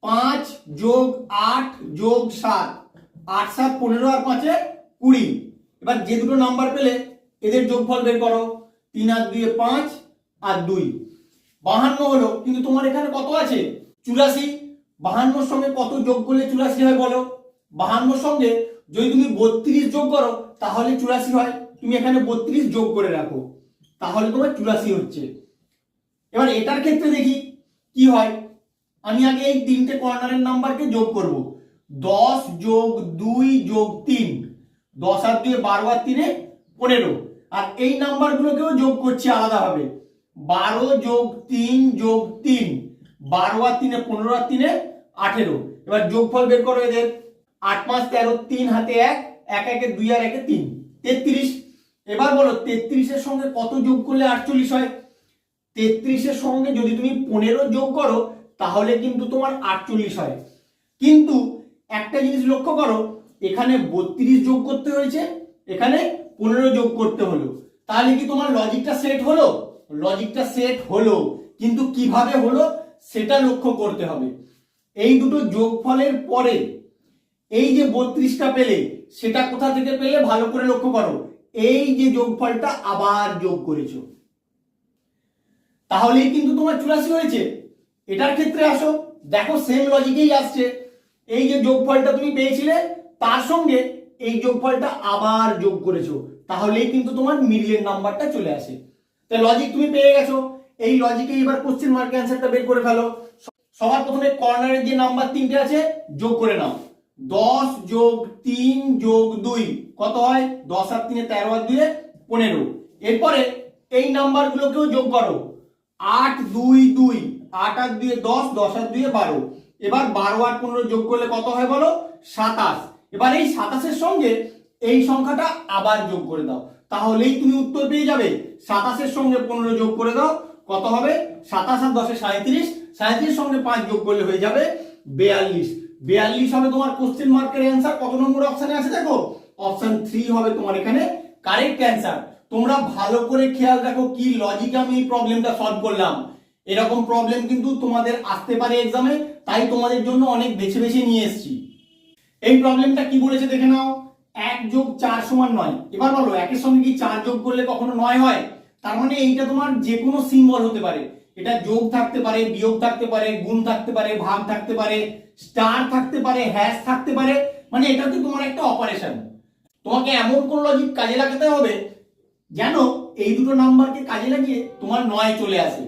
5 যোগ 8 যোগ 7, 8 7 15 আর 5 20। এবার যে দুটো নাম্বার পেলে এদের যোগফল বের করো। 3 আর 2 5 আর 2 52 হলো, কিন্তু তোমার এখানে কত আছে 84। 52 সঙ্গে কত যোগ করলে 84 হয় বলো? 52 সঙ্গে যদি তুমি 32 যোগ করো তাহলে 84 হয়। তুমি এখানে 32 যোগ করে রাখো, তাহলে তোমার 84 হচ্ছে। এবার এটার ক্ষেত্রে দেখি কি হয়। আমি আগে এই তিনটে কর্নারের নাম্বারকে যোগ করব। 10 যোগ 2 যোগ 3, 10 আর 2 12 আর 3 15। আর এই নাম্বারগুলোকেও যোগ করছি আলাদাভাবে। 12 যোগ 3 যোগ 3, 12 আর 3 15 আর 3 18। এবার যোগফল বের করো এদের। 8 5 13, 3 হাতে 1, 1 1 2 আর 1 3, 33। এবার বলো 33 এর সঙ্গে কত যোগ করলে 48 হয়? 33 এর সঙ্গে যদি তুমি 15 যোগ করো তাহলে কিন্তু তোমার 48 হয়। কিন্তু একটা জিনিস লক্ষ্য করো, এখানে 32 যোগ করতে হয়েছে, এখানে 15 যোগ করতে হলো। তাহলে কি তোমার লজিকটা সেট হলো? লজিকটা সেট হলো, কিন্তু কিভাবে হলো সেটা লক্ষ্য করতে হবে। এই দুটো যোগফলের পরে এই যে 32টা পেলে সেটা কোথা থেকে পেলে ভালো করে লক্ষ্য করো। এই যে যোগফলটা আবার যোগ করেছো, তাহলেই কিন্তু তোমার 84 হয়েছে। এটার ক্ষেত্রে আসো, দেখো সেম লজিকেই আসছে। এই যে যোগফলটা তুমি পেয়েছিলে তার সঙ্গে এই যোগফলটা আবার যোগ করেছো, তাহলেই কিন্তু তোমার মিডলের নাম্বারটা চলে আসে। তাই লজিক তুমি পেয়ে গেছো। এই লজিকে এবার কোশ্চেন মার্কের অ্যান্সারটা বের করে ফেলো। সবার প্রথমে কর্নারের যে নাম্বার তিনটে আছে যোগ করে নাও। 10 যোগ 3 যোগ 2 কত হয়? 10 আর 3 13 আর 2 15। এরপরে এই নাম্বারগুলোকেও যোগ করো। 8 2 2, 8 আর 2 10, 10 আর 2 12। এবার 12 আর 15 যোগ করলে কত হয় বলো? 27। এবার এই 27 এর সঙ্গে এই সংখ্যাটা আবার যোগ করে দাও, তাহলেই তুমি উত্তর পেয়ে যাবে। 27 এর সঙ্গে 15 যোগ করে দাও, কত হবে? 27 আর 10 37, 37 এর সঙ্গে 5 যোগ করলে হয়ে যাবে 42। 42 হবে তোমার কোশ্চেন মার্কের অ্যান্সার। কত নম্বর অপশনে আছে দেখো? অপশন 3 হবে তোমার এখানে কারেক্ট অ্যান্সার। তোমরা ভালো করে খেয়াল রাখো কি লজিকে আমি এই প্রবলেমটা সলভ করলাম। এরকম প্রবলেম কিন্তু তোমাদের আসতে পারে এক্সামে, তাই তোমাদের জন্য অনেক বেছে বেছে নিয়ে এসেছি। এই প্রবলেমটা কি বলেছে দেখে নাও। 1 যোগ 4 সমান 9। এবার বলো 1 এর সঙ্গে কি 4 যোগ করলে কখনো 9 হয়? তার মানে এইটা তোমার যে কোনো সিম্বল হতে পারে। এটা যোগ থাকতে পারে, বিয়োগ থাকতে পারে, গুণ থাকতে পারে, ভাগ থাকতে পারে, স্টার থাকতে পারে, হ্যাশ থাকতে পারে। মানে এটা তো তোমার একটা অপারেশন। তোমাকে এমন কোন লজিক কাজে লাগাতে হবে যেন এই দুটো নাম্বারকে কাজে লাগিয়ে তোমার 9 চলে আসে।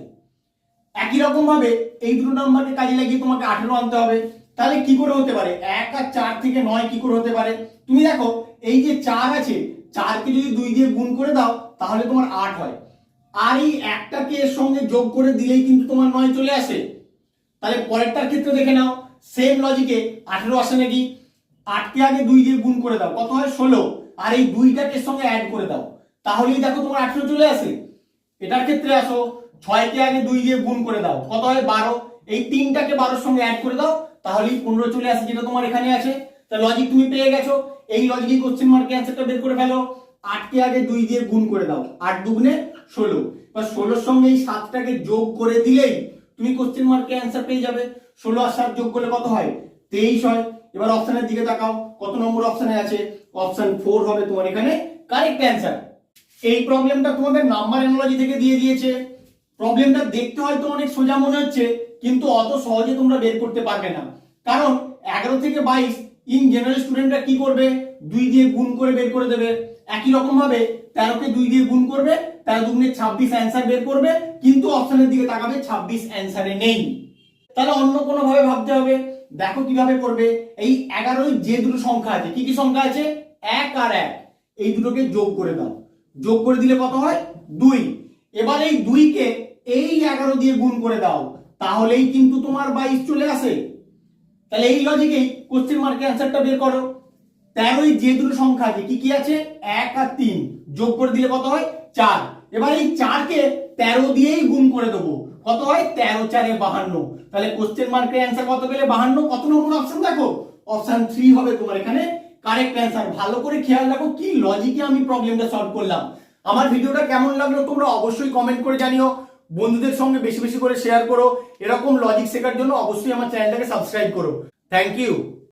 একই রকম ভাবে এই দুটো নাম্বারকে কাজে লাগিয়ে তোমাকে 18 আনতে হবে। তাহলে কি করে হতে পারে? 1 আর 4 থেকে 9 কি করে হতে পারে? তুমি দেখো এই যে 4 আছে, 4 কে যদি 2 দিয়ে গুণ করে দাও তাহলে তোমার 8 হয়। আর এই একটাকে এর সঙ্গে যোগ করে দিলেই কিন্তু তোমার 9 চলে আসে। তাহলে পরেরটার ক্ষেত্রে দেখে নাও, সেম লজিকে 18 আসে নাকি? 8 কে আগে 2 দিয়ে গুণ করে দাও, কত হয়? 16। আর এই 2টাকে এর সঙ্গে অ্যাড করে দাও, তাহলেই দেখো তোমার 18 চলে আসে। এটার ক্ষেত্রে আসো, 6 কে আগে 2 দিয়ে গুণ করে দাও, কত হয়? 12। এই 3টাকে 12 এর সঙ্গে অ্যাড করে দাও, তাহলেই 15 চলে আসে, যেটা তোমার এখানে আছে। তা লজিক তুমি পেয়ে গেছো। এই লজিকে কোশ্চেন মার্কের অ্যান্সারটা বের করে ফেলো। 8 কে আগে 2 দিয়ে গুণ করে দাও, 8 দুগুণে 16। বা 16 এর সঙ্গে এই 7টাকে যোগ করে দিলেই তুমি কোশ্চেন মার্কের অ্যান্সার পেয়ে যাবে। 16 আর 7 যোগ করলে কত হয়? 23 হয়। এবার অপশনের দিকে তাকাও, কত নম্বর অপশনে আছে? অপশন 4 হবে তোমার এখানে কারেক্ট অ্যান্সার। এই প্রবলেমটা তোমাদের নাম্বার অ্যানালজি থেকে দিয়ে দিয়েছে। প্রবলেমটা দেখতে হয়তো অনেক সোজা মনে হচ্ছে, কিন্তু অত সহজে তোমরা বের করতে পারবে না। কারণ 11 থেকে 22 ইন জেনারেল স্টুডেন্টরা কি করবে? 2 দিয়ে গুণ করে বের করে দেবে। একই রকম ভাবে 13 কে 2 দিয়ে গুণ করবে, 13 দুগুণে 26 অ্যান্সার বের করবে, কিন্তু অপশনের দিকে তাকাবে 26 অ্যান্সারে নেই। তাহলে অন্য কোনো ভাবে ভাবতে হবে। দেখো কিভাবে করবে। এই 11 যে দুটো সংখ্যা আছে, কি কি সংখ্যা আছে? 1 আর 1, এই দুটোকে যোগ করে দাও। যোগ করে দিলে কত হয়? 2। এবার এই 2 কে এই 11 দিয়ে গুণ করে দাও, তাহলেই কিন্তু তোমার 22 চলে আসে। তাহলে এই লজিকেই কোশ্চেন মার্কের অ্যান্সারটা বের করো। 13 যে দুটো সংখ্যা আছে কি কি আছে 1 আর 3 যোগ করে দিলে কত হয় 4। এবার এই 4 কে 13 দিয়েই গুণ করে দেবো, কত হয় 13 4 52। তাহলে কোশ্চেন মার্কের অ্যান্সার কত পেলে 52। কত নম্বর অপশন দেখো, অপশন 3 হবে তোমার এখানে কারেক্ট অ্যান্সার। ভালো করে খেয়াল রাখো কি লজিকে আমি প্রবলেমটা সলভ করলাম। আমার ভিডিওটা কেমন লাগলো তোমরা অবশ্যই কমেন্ট করে জানিও, বন্ধুদের সঙ্গে বেশি বেশি করে শেয়ার করো। এরকম লজিক শেখার জন্য অবশ্যই আমার চ্যানেলটাকে সাবস্ক্রাইব করো। Thank you.